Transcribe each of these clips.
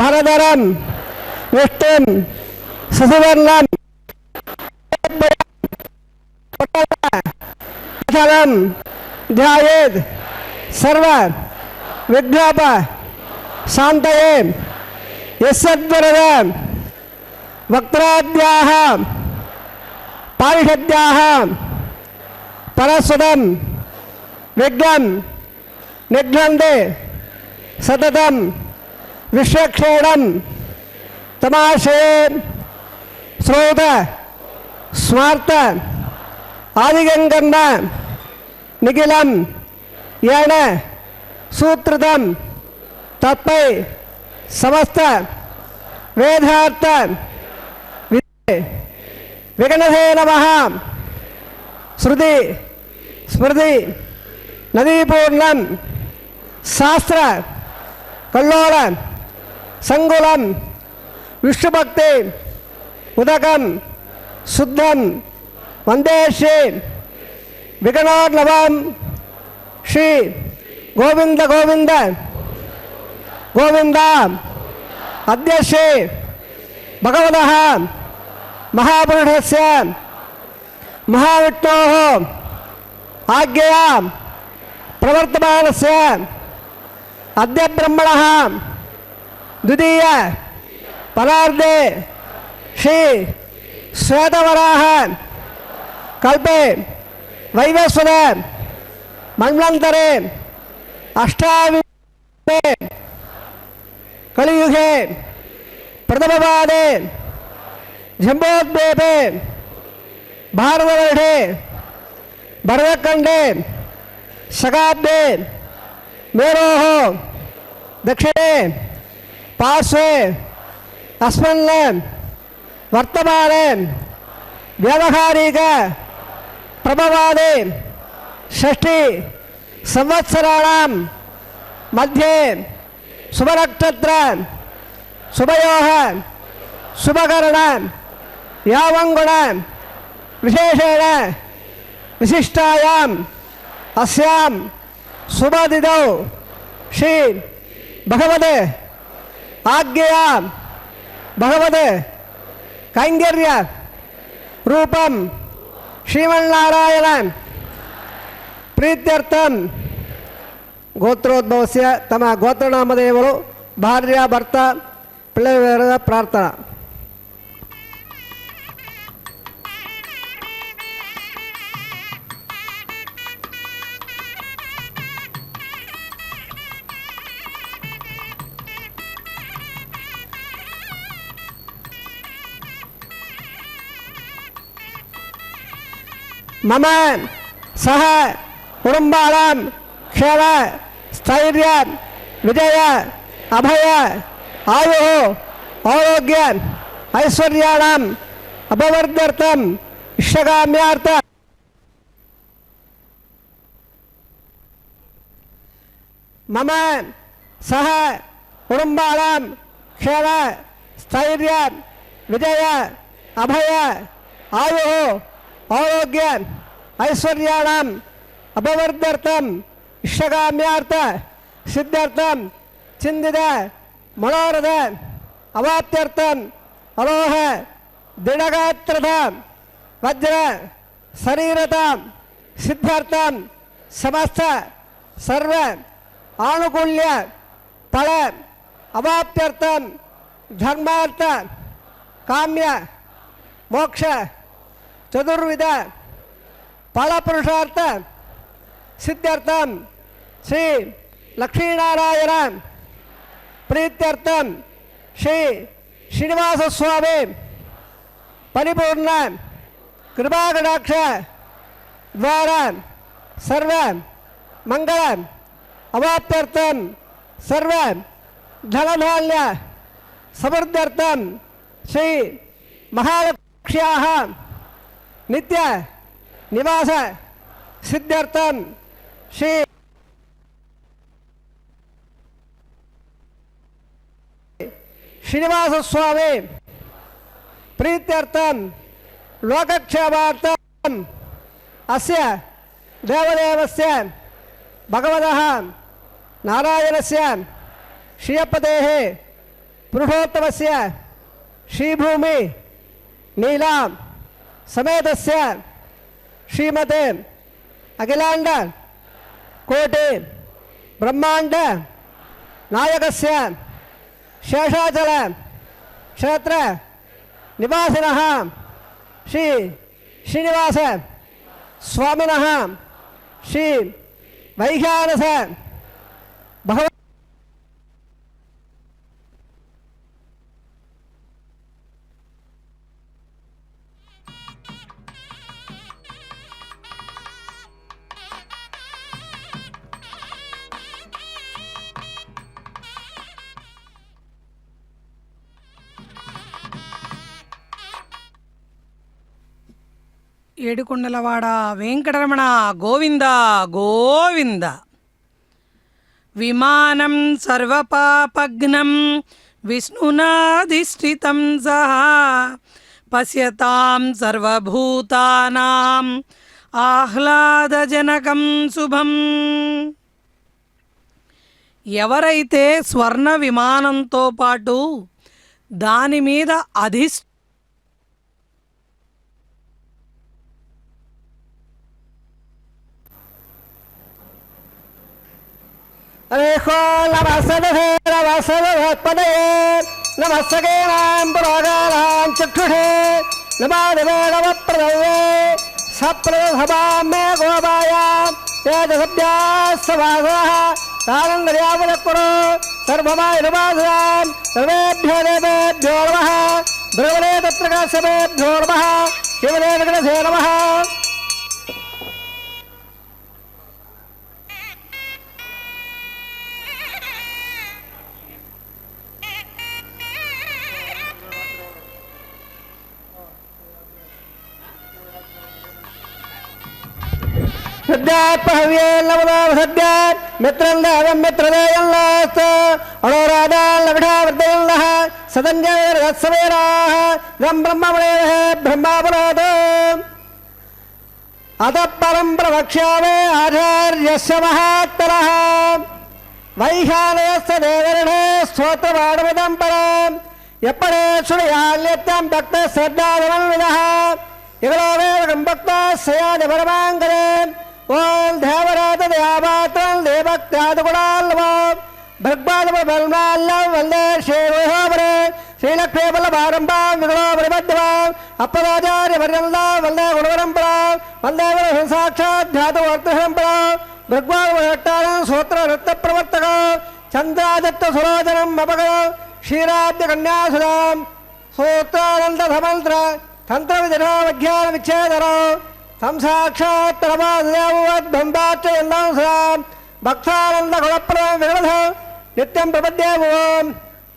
भरधरं विष्णुं शशिवर्णं पटलं ध्यायेत् सर्व विघ्नोप शान्तये यस्यद्वरद वक्त्राद्याः पारिषद्याः परस्वतं विघ्नं निघ्नन्ते सततं विश्वक्षेणं तमाशये श्रोत स्मार्त आदिगंगन्न निखिलं येन सूत्रतं तत्पै समस्त वेदार्थ विघ्नहे नमः। श्रुति स्मृति नदीपूर्णं शास्त्र कल्लोलं संकुलं विष्णुभक्ति उदकं शुद्धं वंदे श्री विघ्नोर्नवं श्री गोविंद गोविंद गोविंद अद्य श्री भगवतः महापुरुषस्य महाविष्णोः आज्ञया प्रवर्तमानस्य अद्य ब्रह्मणः द्वितीय परार्धे श्री श्वेतवराह कल्पे वैवस्वत मंगलांतरे अष्टाविंशे कलियुगे प्रथमपादे जम्बोद्वीपे भारतवर्षे भरतखंडे शकाब्दे मेरोः दक्षिणे पार्श्वे अस्मिन् वर्तमाने व्यावहारिक प्रभवादे षष्ठी संवत्सराणां मध्ये शुभनक्षत्र शुभयोः शुभकरण यावंगुण विशेषेण विशिष्टायाम् अस्यां शुभतिथौ श्री भगवते आज्ञया भगवते कैंकर्य रूपं श्रीमन्नारायण प्रीत्यर्थं गोत्रोद्भवस्य तम गोत्रनामदेवरु भार्या भर्ता पिल्लैवेर प्रार्थना। मम सह कुटुंबानां क्षेम स्थैर्य विजय अभय आयुः आरोग्य ऐश्वर्याणाम् अपवर्ध्यर्थम् इष्टकाम्यार्थ मम सह कुटुंबानां क्षेम स्थैर्य विजय अभय आयुः आरोग्य ऐश्वर्याणाम् अपवर्ध्यर्थम् इष्टकाम्यार्थ सिद्ध्यर्थं चिन्तित मनोरथ अवाप्त्यर्थम् अरोह दृढगात्रता वज्र शरीरता सिद्ध्यर्थं समस्त सर्व आनुकूल्य फल अवाप्त्यर्थं धर्मार्थ काम्य मोक्ष चतुर्विध फल पुरुषार्थ सिद्ध्यर्थं श्री लक्ष्मीनारायण प्रीत्यर्थं श्री श्रीनिवास स्वामी परिपूर्ण कृपाकटाक्ष द्वारा सर्व मंगल अवाप्त्यर्थं सर्व धनधान्य समृद्ध्यर्थं श्री महालक्ष्म्याः नित्य निवास सिद्ध्यर्थं श्री श्रीनिवास स्वामी प्रीत्यर्थं लोकक्षेमार्थम् अस्य देवदेवस्य भगवतः नारायणस्य श्रियपतेः पुरुषोत्तमस्य श्रीभूमि नीला समेतस्य श्रीमते अखिलांड कोटि ब्रह्मांड नायकस्य शेषाचल क्षेत्र निवासिनः श्री श्रीनिवास स्वामिनः श्री वैखानस भगवत ఏడుకొండలవాడ వెంకటరమణ గోవింద గోవింద. విమానం సర్వపాపఘ్నం విష్ణునాధిష్ఠితం సహా పశ్యతాం సర్వభూతానాం ఆహ్లాదజనకం శుభం. ఎవరైతే స్వర్ణ విమానంతో పాటు దాని మీద नमस्सकेनां पुरोगानां चक्षुषे नमादिवेदवप्रदये सप्रसभां मे गोपायां तेजसभ्यास्तवासः तानन्दर्यावदकुरु सर्वमायुर्वासां सर्वेभ्यो देवेभ्यो नमः भगवते तत्र काश्यपेभ्यो नमः शिवने विघ्नसे नमः. मित्रं देवं मित्रदेयल्लास्त अणोराजाल्लविषावर्धयल्लः सदञ्जयरत्सवेराः गं ब्रह्ममणेः ब्रह्मापुरात् अतः परं प्रवक्ष्यामि आचार्यस्य महात्तरः वैशालयस्य देवरिणे स्तोत्रपाठमिदं परम् ఎప్పుడే శృణుయాల్యత్యం భక్త శ్రద్ధాధనన్విదః ఇగలో వేదకం భక్త సయాది పరమాంగరే ఓం దేవరాత దయాపాత్రం దేవక్త్యాదిగుణాల్వో భృగ్బాధబల్మాల్లం వందే శ్రీరోహోపరే శ్రీలక్ష్మీబల్లభారంభాం విగుణో పరిబద్ధవాం అప్పదాచార్యపర్యంతం వందే గుణపరంపరాం వందే గుణ సాక్షాధ్యాతవర్తపరంపరాం భృగ్బాధభట్టానం సూత్రవృత్తప్రవర్తకం చంద్రాదిత్య సురోచనం అపగం क्षीराब्द कन्यासुदां सूत्रानंदधमंत्र तंत्र विधिनो विज्ञान विच्छेदनो तम साक्षात् तलवाद्भंबाच्यन्दां भक्तानंद गुणप्रदं विगणध नित्यं प्रपद्येवं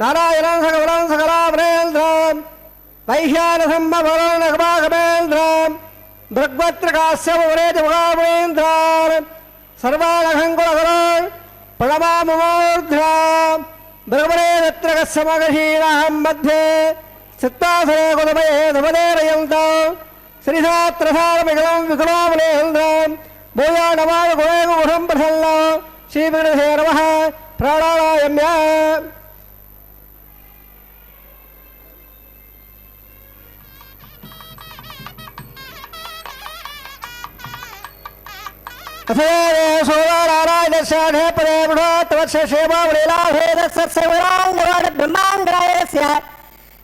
नारायणं सकलं सकलाभरेन्द्रं वैश्यानसम्भवरणगमागमेन्द्रं भृग्वत्रकास्यमुरेन्द्रं सर्वानघङ्कुलगुरुं प्रणमामूर्ध्वं भगवते दत्रकस्समगहीनाहं मध्ये चित्तासने कुलमये धमदेरयन्तं श्रीसात्रसारमिगलं विकुलामलेन्द्रं भूयानमाय गुणेगुणं प्रसन्नं श्रीविघ्नसे नमः प्राणायाम्य सोदारायणस्याढे परे बृहत्वत्स्य क्षेमावलीलाभेदस्य ब्रह्माङ्गरायस्य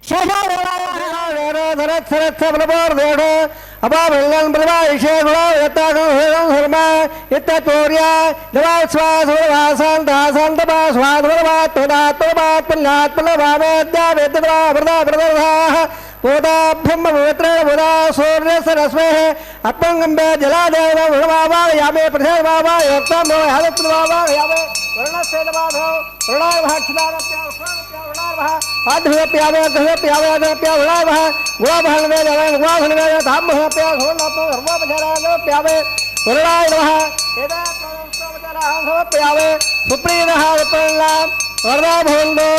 शेषाधरत्सरत्सबलपोर्देढो अपामल्लं प्रभाविषे गुणायत्तागं धर्म इत्यतोर्या जवास्वासोवासान्तहासन्तपास्वाद्वरवात्पुण्यात्मलभावेद्यावेद्यवृदा बोधा ब्रह्म पवित्रेण बोधा सूर्यसरस्मेः अप्पङ्गम्बे जलादेव वृणमावायामे प्रथममावायोक्तं यादत्तमावायामे वर्णस्येदमाधो वृणाभाक्षितानप्यावस्वानप्या वृणार्भः पाद्धव्यप्यावे गृहप्यावे अदप्या वृणार्भः गुणाभहनवेदवेन गुणाभहनवेद धाम्भहप्या सोन्नात्मो धर्मोपचारानप्यावे वृणाय नमः एदात्मनोपचारानप्यावे सुप्रीतः विप्रन्नां वरदा भवन्तु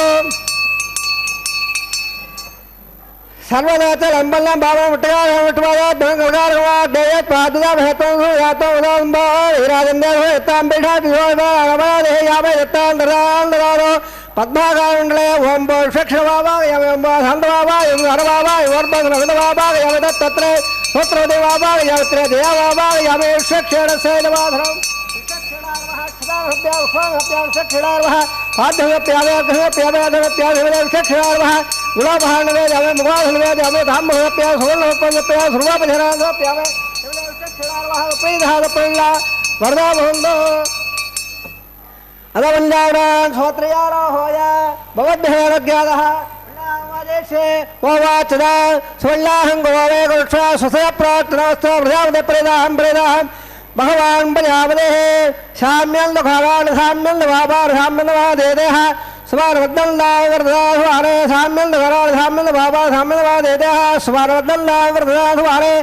सर्वदाच लंबल्लं भावं विट्टगारविट्टवादा धनगुणारवा देयत् पादुदा भेतं यातो उदाम्बा हिराजन्देव यत्तां बिषा दिवोदा रमणा देह यावे यत्तां दरान्दरारो पद्माकाण्डले ओम भोषक्षवाभाय ओम हन्तवाभाय ओम हरवाभाय वर्बन्धवाभाय यवदत्तत्रे पुत्रदेवाभाय यवत्रे देवाभाय यमेषक्षेण सेनवाधरम् वरदा अदवंजाणां श्रोत्रयारो होया भवद्भेरज्ञातः नामदेशे वाचदा सुवल्लाहं गोवे गोक्षा सुसय प्रार्थनास्तु प्रजापते प्रेदाहं भगवान् प्रजापतेः साम्यं दुःखावान् साम्यं दुःखावान् साम्यं दुःखादेदेः स्वारवद्दन्नावर्धनाधुवारे साम्यं दुःखावान् साम्यं दुःखावान् साम्यं दुःखादेदेः स्वारवद्दन्नावर्धनाधुवारे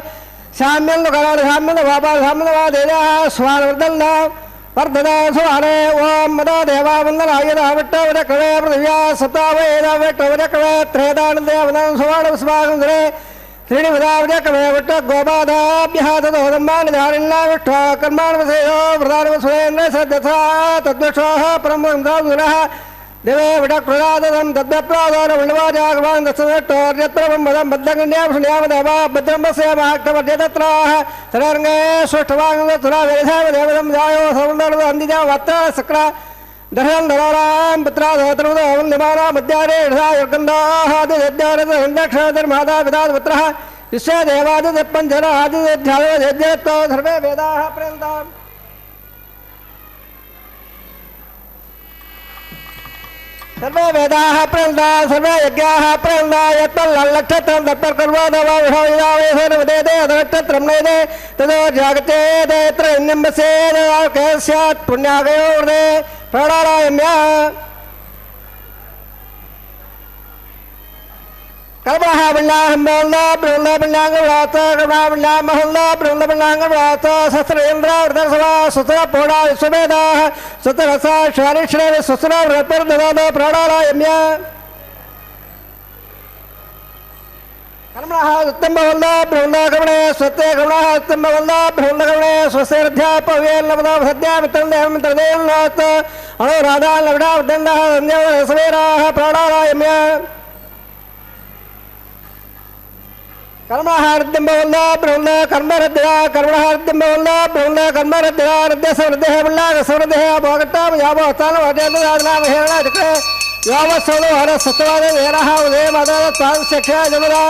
साम्यं दुःखावान् साम्यं दुःखावान् साम्यं दुःखादेदेः स्वारवद्दन्ना वर्धना सुवारे ओम मदा देवा वंदनायदा वट्टवरकवे पृथिव्या सतावेदा वट्टवरकवे त्रेदानदेवनं सुवाण स्वागंधरे श्रीनिवदावरकवे वट्ट गोपादाभ्यः तदोदम्बानिधारिण्णा विष्ठ कर्माणवसेयो वृदानवसुरेन्द्र सद्यथा तद्वक्षोः परमंसाधुरः देवे विडक्प्रदादं तद्व्यप्रादान वण्डवाजागवान् दशवट्टोर्यत्रवं मदं बद्धगण्ड्यावशुन्यावदेवा भद्रम्बस्य महाक्तवर्यतत्राः तदर्गे स्वस्थवाङ्गतुरावेधावदेवदं जायो सवन्दर्वन्दिजा वत्ता सक्रा दर्शनं दरारां पुत्राधोत्रवदं निमाना मध्यारे यर्गन्धाः आदिद्यारदक्षधर्मादा विदादपुत्रः विश्व देवादिपञ्चरः आदिद्यावदेद्यत्तो सर्वे वेदाः प्रेन्ताम् सर्वे वेदाः प्रणता सर्वे यज्ञाः प्रणता यत्तल्लक्षत्रं तत्पर्कर्वादवाविषावेशनवदेदे अदनक्षत्रं नैदे तदो जागतेदे यत्र इन्निम्बसेदे स्यात् पुण्यागयो वृदे प्राणारायम्या कर्मः बिल्लाहं बोलना ब्रह्म बिल्लांग व्रात कर्मः बिल्ला महल्ला ब्रह्म बिल्लांग व्रात शस्त्रेन्द्र वृद्धसभा सुसर पोड़ा विश्ववेदाः सुतरसा शारिश्रेव सुसर व्रतर्ददाद प्राणारायम्या कर्मणः उत्तम वल्ला ब्रह्म कर्मणे स्वते कर्मणः उत्तम वल्ला ब्रह्म कर्मणे स्वसेर्ध्यापव्ये लवदा सद्या मित्रदेवं मित्रदेवनाथ अनुराधा लवडा वदन्दः संजय सवेराः प्राणारायम्या कर्महार्द्यंबवल्ला ब्रह्म कर्मरद्या कर्महार्द्यंबवल्ला ब्रह्म कर्मरद्या रद्य समृद्धः बल्ला समृद्धः भोगट्टा यावो तान वाद्यादना महेरणा चक्रे यावत्सवो हर सत्वाद वेरः उदय मादा तां शिक्षा जनरा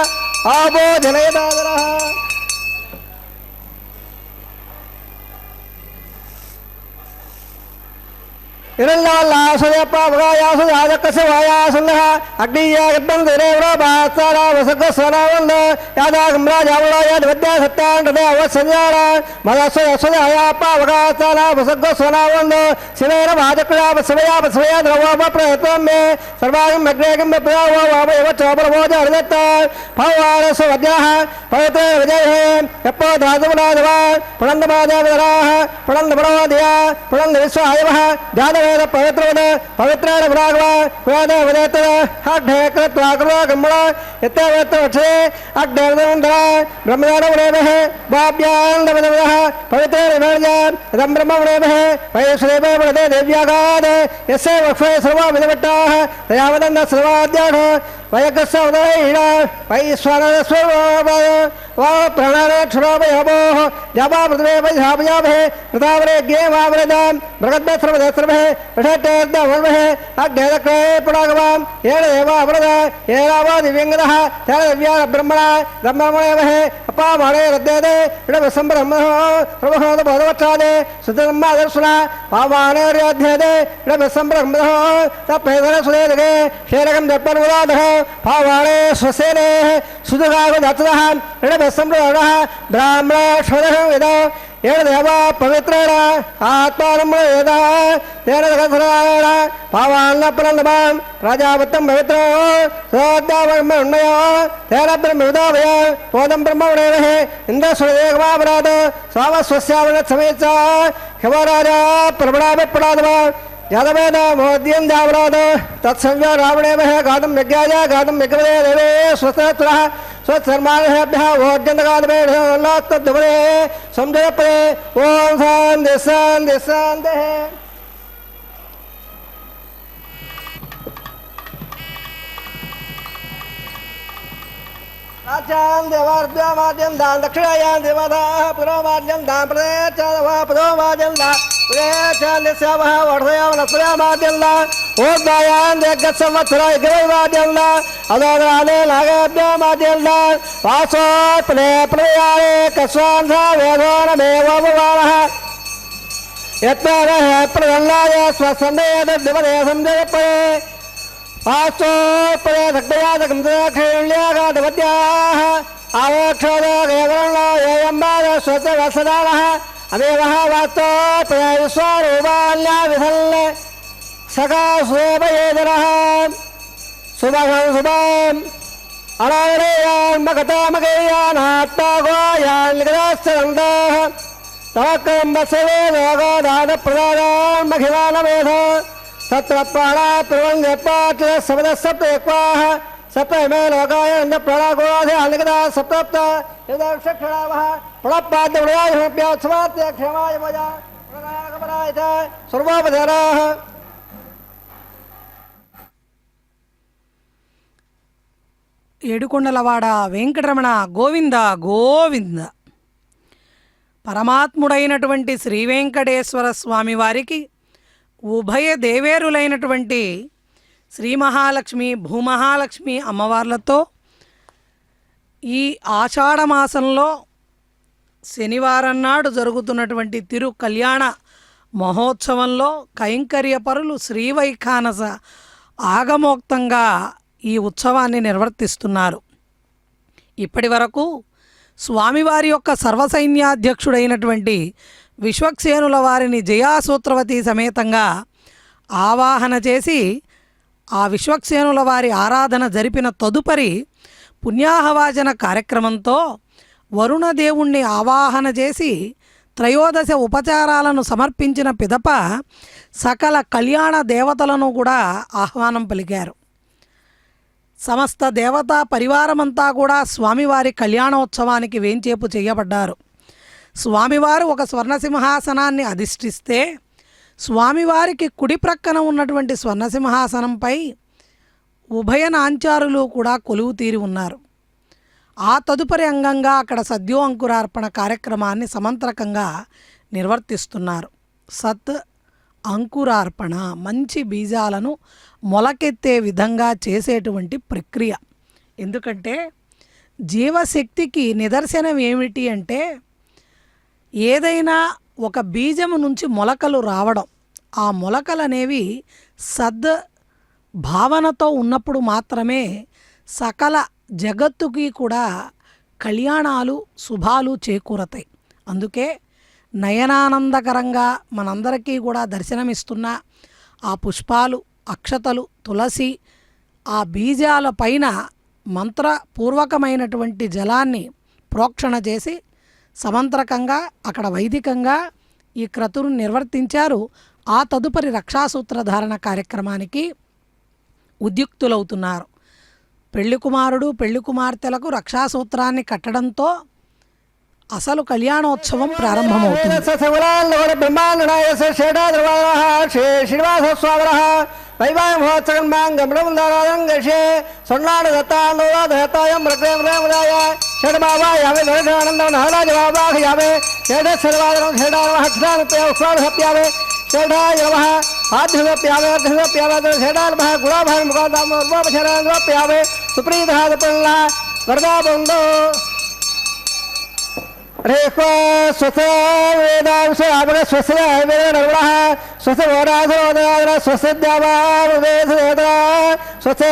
आबो जनयदादरः वेद पवित्र पवित्राण भ्रागवा वेद वेद अग्ने कृत्वा गम्मण यत्तेवेत्र वक्षे अग्ने वदनन्दरा ब्रह्मदान वरेमः वाभ्यां दवदवः पवित्रेण विभर्जान् इदं ब्रह्म वरेमः वैश्वेव वदते देव्यागाद यस्य वक्षे सर्वा विदवट्टाः तया वदन्न सर्वाद्याः वयकस्य उदयहीना वैश्वानरस्वभावः वा प्राणाक्षरोपयोः जावा पृथ्वे वैधापयामहे कृतावरे ज्ञेवावरेदां मृगद्भस्रवदस्रभः विषट्टेर्दवल्मः अग्नेदक्रे पुरागवां येन देवावरद येनावा दिव्यङ्गदः तेन दिव्या ब्रह्मणा ब्रह्मणेमहे अपामाणे रद्देदे इडवसम्ब्रह्मणः प्रभोदबोधवक्षादे सुतब्रह्मादर्शना पावानेर्याध्येदे इडवसम्ब्रह्मणः तप्पेदनसुदेदगे शेरकं दर्पणमुदादः पावाणे स्वसेनेः सुदुगागुदत्तदः इडवसम्ब्रह्मणः ब्राह्मणेश्वरः वेद येन देवा पवित्रेण आत्मानं वेद तेन जगत्सरायण पावान्नपरन्दमान् राजावत्तं पवित्रो सोऽद्यावन्मयो तेन ब्रह्मविदावय पोदं ब्रह्मवणेमः इन्द्रस्वदेवापराध स्वामस्वस्यावनत्समेत हिमराजा प्रबलाभिप्रणादवा यादवेन मोद्यं जावराद तत्संज्ञा रावणेमः गातं यज्ञाय गातं यज्ञवदे देवे स्वस्तत्रः स्वत्सर्माभ्यः वोद्यन्तगादवे संजयपदे ॐ शान्तिः शान्तिः शान्तिः రాజ్యాం దేవార్భ్యామాద్యం దాం దక్షిణాయాం దేవతాః పురోమాద్యం దాం ప్రదేశాదవః పురోమాద్యం దాం ప్రదేశాన్యస్యావః వడదయాం దా ఓద్భాయాం దేగ్గ సంవత్సర ఇగ్రవాద్యం దా అదోదరాలే నాగభ్యామాద్యం దా వాసోత్పలే ప్రయాణే కస్వాంధ వేదోనమేవోపవానః యత్నః ప్రదల్లాయ స్వసందేయద్దివదే సందేయపే పాశ్చోత్పదే దగ్ధయాదకం దక్షిణ్యాగాదవద్యాః ఆవోక్షోదేవరణేయంబాద స్వతవసదానః అవేవః వాస్తోత్పదే విశ్వరూపాల్యా విధల్ సఖా స్వేపయేదనః శుభం శుభం అనారేయాన్ మగతామగేయానాత్మాగోయాన్ లిఖితాశ్చరందాః తవక్కం బసవే లోగోదాన ప్రదానాన్ మహిమానమేధ తత్ర ప్రాణా ప్రవంగపాఠ శబ్ద సప్తేక్వాః సప్తమే లోకాయ అంద ప్రాణాగోధే అలిఖితా సప్తప్త యదక్షక్షణావః ప్రణపాద్య ప్రణాయభ్యోత్సవాత్య క్షమాయ మయ ప్రణాగమనాయత సర్వోపధారాః. ఏడుకొండలవాడ వెంకటరమణ గోవింద గోవింద. పరమాత్ముడైనటువంటి శ్రీ వెంకటేశ్వర స్వామి వారికి ఉభయ దేవేరులైనటువంటి శ్రీ మహాలక్ష్మి భూమహాలక్ష్మి అమ్మవార్లతో ఈ ఆషాఢమాసంలో శనివారం నాడు జరుగుతున్నటువంటి తిరు కళ్యాణ మహోత్సవంలో కైంకర్యపరులు శ్రీవైఖానస ఆగమోక్తంగా ఈ ఉత్సవాన్ని నిర్వర్తిస్తున్నారు. ఇప్పటి వరకు స్వామివారి యొక్క సర్వసైన్యాధ్యక్షుడైనటువంటి విశ్వక్సేనుల వారిని జయాసూత్రవతి సమేతంగా ఆవాహన చేసి ఆ విశ్వక్సేనుల వారి ఆరాధన జరిపిన తదుపరి పుణ్యాహవాచన కార్యక్రమంతో వరుణదేవుణ్ణి ఆవాహన చేసి త్రయోదశ ఉపచారాలను సమర్పించిన పిదప సకల కళ్యాణ దేవతలను కూడా ఆహ్వానం పలికారు. సమస్త దేవతా పరివారమంతా కూడా స్వామివారి కళ్యాణోత్సవానికి వేంచేపు చేయబడ్డారు. స్వామివారు ఒక స్వర్ణసింహాసనాన్ని అధిష్ఠిస్తే స్వామివారికి కుడి ప్రక్కన ఉన్నటువంటి స్వర్ణసింహాసనంపై ఉభయ నాంచారులు కూడా కొలువు తీరి ఉన్నారు. ఆ తదుపరి అంగంగా అక్కడ సద్యో అంకురార్పణ కార్యక్రమాన్ని సమంత్రకంగా నిర్వర్తిస్తున్నారు. సత్ అంకురార్పణ మంచి బీజాలను మొలకెత్తే విధంగా చేసేటువంటి ప్రక్రియ. ఎందుకంటే జీవశక్తికి నిదర్శనం ఏమిటి అంటే ఏదైనా ఒక బీజము నుంచి మొలకలు రావడం, ఆ మొలకలు అనేవి సద్ భావనతో ఉన్నప్పుడు మాత్రమే సకల జగత్తుకి కూడా కళ్యాణాలు శుభాలు చేకూరతాయి. అందుకే నయనానందకరంగా మనందరికీ కూడా దర్శనమిస్తున్న ఆ పుష్పాలు, అక్షతలు, తులసి, ఆ బీజాల పైన మంత్రపూర్వకమైనటువంటి జలాన్ని ప్రోక్షణ చేసి సమంత్రకంగా అక్కడ వైదికంగా ఈ క్రతువును నిర్వర్తించారు. ఆ తదుపరి రక్షాసూత్రధారణ కార్యక్రమానికి ఉద్యుక్తులవుతున్నారు. పెళ్లి కుమారుడు పెళ్లి కుమార్తెలకు రక్షాసూత్రాన్ని కట్టడంతో అసలు కళ్యాణోత్సవం ప్రారంభమవుతుంది. రేఖో స్వస్థ వేదాంశ అమర స్వస్థ నిర్మణ స్వస్థ ఓరాధోదార స్వస్థ స్వస్థే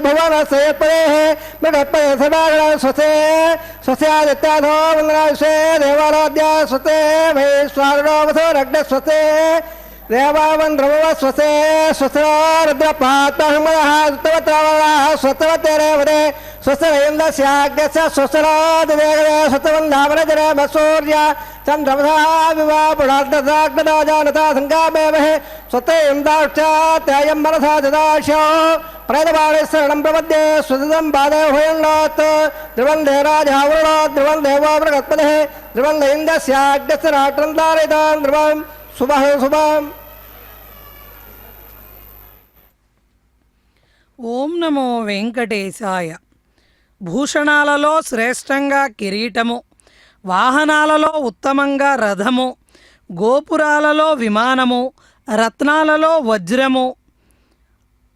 భువన సేపరే మృగపే సదాగణ స్వస్థే స్వస్యాదిత్యాధో మంగళాశే దేవారాధ్య స్వస్థే వైశ్వారణోవసోరగ్న స్వస్థే దేవావంద్రవ స్వస్థే స్వస్థరుద్రపాత్మహ స్వస్థవతేరేవదే స్వస్థరేంద్రస్యాగ్రస్య స్వస్థరాదివేగదే స్వస్థవందావనజనమసూర్య చంద్రమసా వివాపుడాగ్నదాగ్నదాజానతా సంగామేవహే స్వస్థేందాక్షాత్యాయం మనసా దదాశో ప్రేతబాణి శరణం ప్రపద్యే స్వతం బాధభయంలోత్ ధ్రువందే రాజావృణో ధ్రువం దేవో మృగత్పదే ధ్రువం ఇంద్రస్యాగ్రస్య రాట్రం ధారితాం ధ్రువం శుభం శుభం. ఓం నమో వెంకటేశాయ. భూషణాలలో శ్రేష్టంగా కిరీటము, వాహనాలలో ఉత్తమంగా రథము, గోపురాలలో విమానము, రత్నాలలో వజ్రము,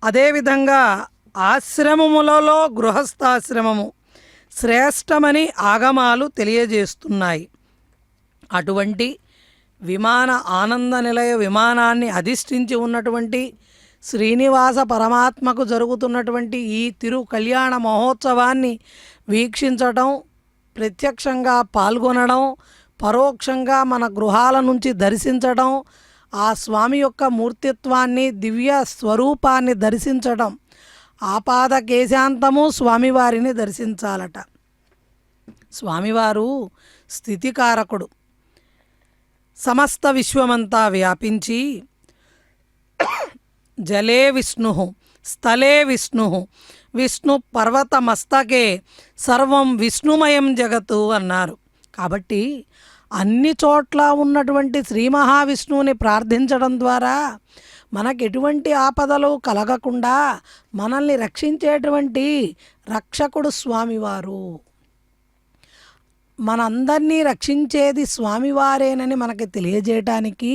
అదేవిధంగా ఆశ్రమములలో గృహస్థాశ్రమము శ్రేష్టమని ఆగమాలు తెలియజేస్తున్నాయి. అటువంటి విమాన ఆనంద నిలయ విమానాన్ని అధిష్ఠించి ఉన్నటువంటి శ్రీనివాస పరమాత్మకు జరుగుతున్నటువంటి ఈ తిరు కళ్యాణ మహోత్సవాన్ని వీక్షించటం, ప్రత్యక్షంగా పాల్గొనడం, పరోక్షంగా మన గృహాల నుంచి దర్శించడం, ఆ స్వామి యొక్క మూర్తిత్వాన్ని, దివ్య స్వరూపాన్ని దర్శించడం, ఆపాద కేశాంతము స్వామివారిని దర్శించాలట. స్వామివారు స్థితికారకుడు. సమస్త విశ్వమంతా వ్యాపించి జలే విష్ణు స్థలే విష్ణు విష్ణు పర్వత మస్తకే సర్వం విష్ణుమయం జగత్తు అన్నారు. కాబట్టి అన్ని చోట్ల ఉన్నటువంటి శ్రీ మహావిష్ణువుని ప్రార్థించడం ద్వారా మనకు ఎటువంటి ఆపదలు కలగకుండా మనల్ని రక్షించేటువంటి రక్షకుడు స్వామివారు. మనందరినీ రక్షించేది స్వామివారేనని మనకి తెలియజేయటానికి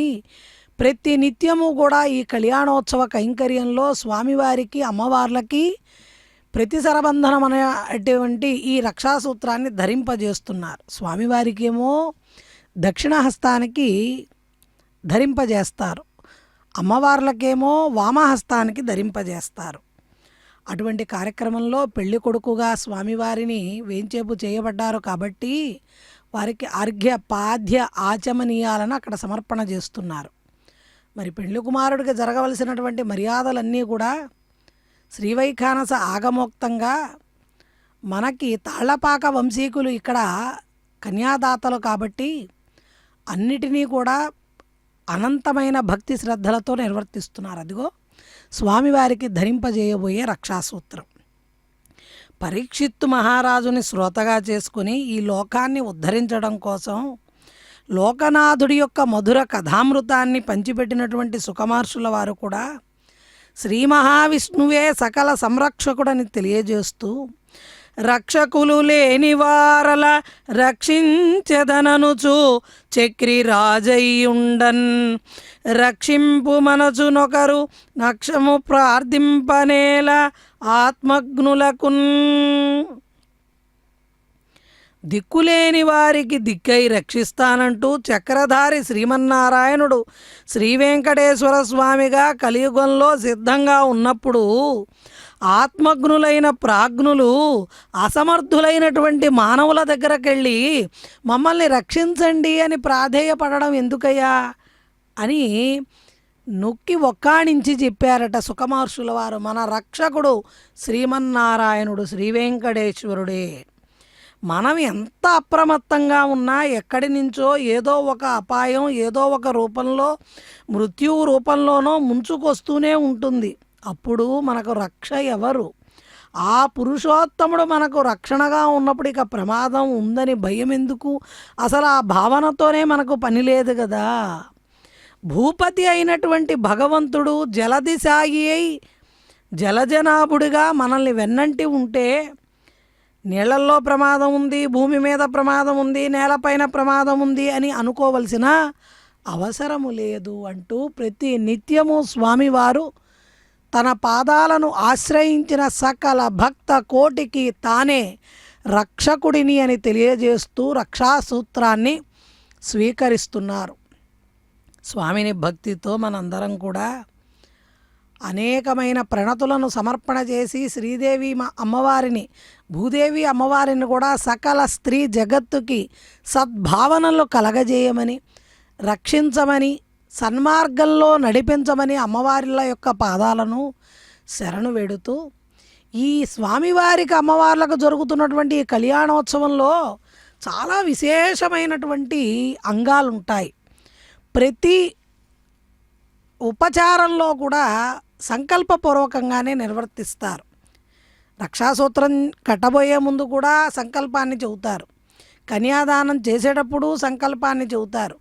ప్రతి నిత్యము కూడా ఈ కళ్యాణోత్సవ కైంకర్యంలో స్వామివారికి, అమ్మవార్లకి ప్రతి సరబంధనం అనేటువంటి ఈ రక్షాసూత్రాన్ని ధరింపజేస్తున్నారు. స్వామివారికి ఏమో దక్షిణహస్తానికి ధరింపజేస్తారు, అమ్మవార్లకేమో వామహస్తానికి ధరింపజేస్తారు. అటువంటి కార్యక్రమంలో పెళ్లి కొడుకుగా స్వామివారిని వేంచేపు చేయబడ్డారు కాబట్టి వారికి అర్ఘ్య పాద్య ఆచమనీయాలను అక్కడ సమర్పణ చేస్తున్నారు. మరి పెళ్లి కుమారుడికి జరగవలసినటువంటి మర్యాదలన్నీ కూడా శ్రీవైఖానస ఆగమోక్తంగా మనకి తాళ్లపాక వంశీకులు ఇక్కడ కన్యాదాతలు కాబట్టి అన్నిటినీ కూడా అనంతమైన భక్తి శ్రద్ధలతో నిర్వర్తిస్తున్నారు. అదిగో స్వామివారికి ధరింపజేయబోయే రక్షాసూత్రం. పరీక్షిత్తు మహారాజుని శ్రోతగా చేసుకుని ఈ లోకాన్ని ఉద్ధరించడం కోసం లోకనాథుడి యొక్క మధుర కథామృతాన్ని పంచిపెట్టినటువంటి సుఖమహర్షుల వారు కూడా శ్రీ మహావిష్ణువే సకల సంరక్షకుడని తెలియజేస్తూ రక్షకులు లేని వారల రక్షించెదననుచు చక్రి రాజయ్యుండన్ రక్షింపు మనచునొకరు నక్షము ప్రార్థింపనేల ఆత్మజ్ఞులకున్ దిక్కులేని వారికి దిక్కై రక్షిస్తానంటూ చక్రధారి శ్రీమన్నారాయణుడు శ్రీ వెంకటేశ్వర స్వామిగా కలియుగంలో సిద్ధంగా ఉన్నప్పుడు ఆత్మజ్ఞులైన ప్రాజ్ఞులు అసమర్థులైనటువంటి మానవుల దగ్గరకెళ్ళి మమ్మల్ని రక్షించండి అని ప్రాధేయపడడం ఎందుకయ్యా అని నొక్కి ఒక్కాణించి చెప్పారట సుఖమహర్షుల వారు. మన రక్షకుడు శ్రీమన్నారాయణుడు శ్రీ వెంకటేశ్వరుడే. మనం ఎంత అప్రమత్తంగా ఉన్నా ఎక్కడి నుంచో ఏదో ఒక అపాయం ఏదో ఒక రూపంలో మృత్యువు రూపంలోనో ముంచుకొస్తూనే ఉంటుంది. అప్పుడు మనకు రక్ష ఎవరు? ఆ పురుషోత్తముడు మనకు రక్షణగా ఉన్నప్పుడు ఇక ప్రమాదం ఉందని భయం ఎందుకు? అసలు ఆ భావనతోనే మనకు పని లేదు కదా. భూపతి అయినటువంటి భగవంతుడు జలదిశాయి అయి జలజనాభుడిగా మనల్ని వెన్నంటి ఉంటే నీళ్లల్లో ప్రమాదం ఉంది, భూమి మీద ప్రమాదం ఉంది, నేలపైన ప్రమాదం ఉంది అని అనుకోవలసిన అవసరము లేదు అంటూ ప్రతి నిత్యము స్వామివారు తన పాదాలను ఆశ్రయించిన సకల భక్త కోటికి తానే రక్షకుడిని అని తెలియజేస్తూ రక్షాసూత్రాన్ని స్వీకరిస్తున్నారు. స్వామిని భక్తితో మనందరం కూడా అనేకమైన ప్రణతులను సమర్పణ చేసి శ్రీదేవి అమ్మవారిని, భూదేవి అమ్మవారిని కూడా సకల స్త్రీ జగత్తుకి సద్భావనలు కలగజేయమని, రక్షించమని, సన్మార్గంలో నడిపించమని అమ్మవారిల యొక్క పాదాలను శరణు వేడుతూ ఈ స్వామివారికి అమ్మవార్లకు జరుగుతున్నటువంటి ఈ కళ్యాణోత్సవంలో చాలా విశేషమైనటువంటి అంగాలు ఉంటాయి. ప్రతి ఉపచారంలో కూడా సంకల్పపూర్వకంగానే నిర్వర్తిస్తారు. రక్షాసూత్రం కట్టబోయే ముందు కూడా సంకల్పాన్ని చెబుతారు, కన్యాదానం చేసేటప్పుడు సంకల్పాన్ని చెబుతారు,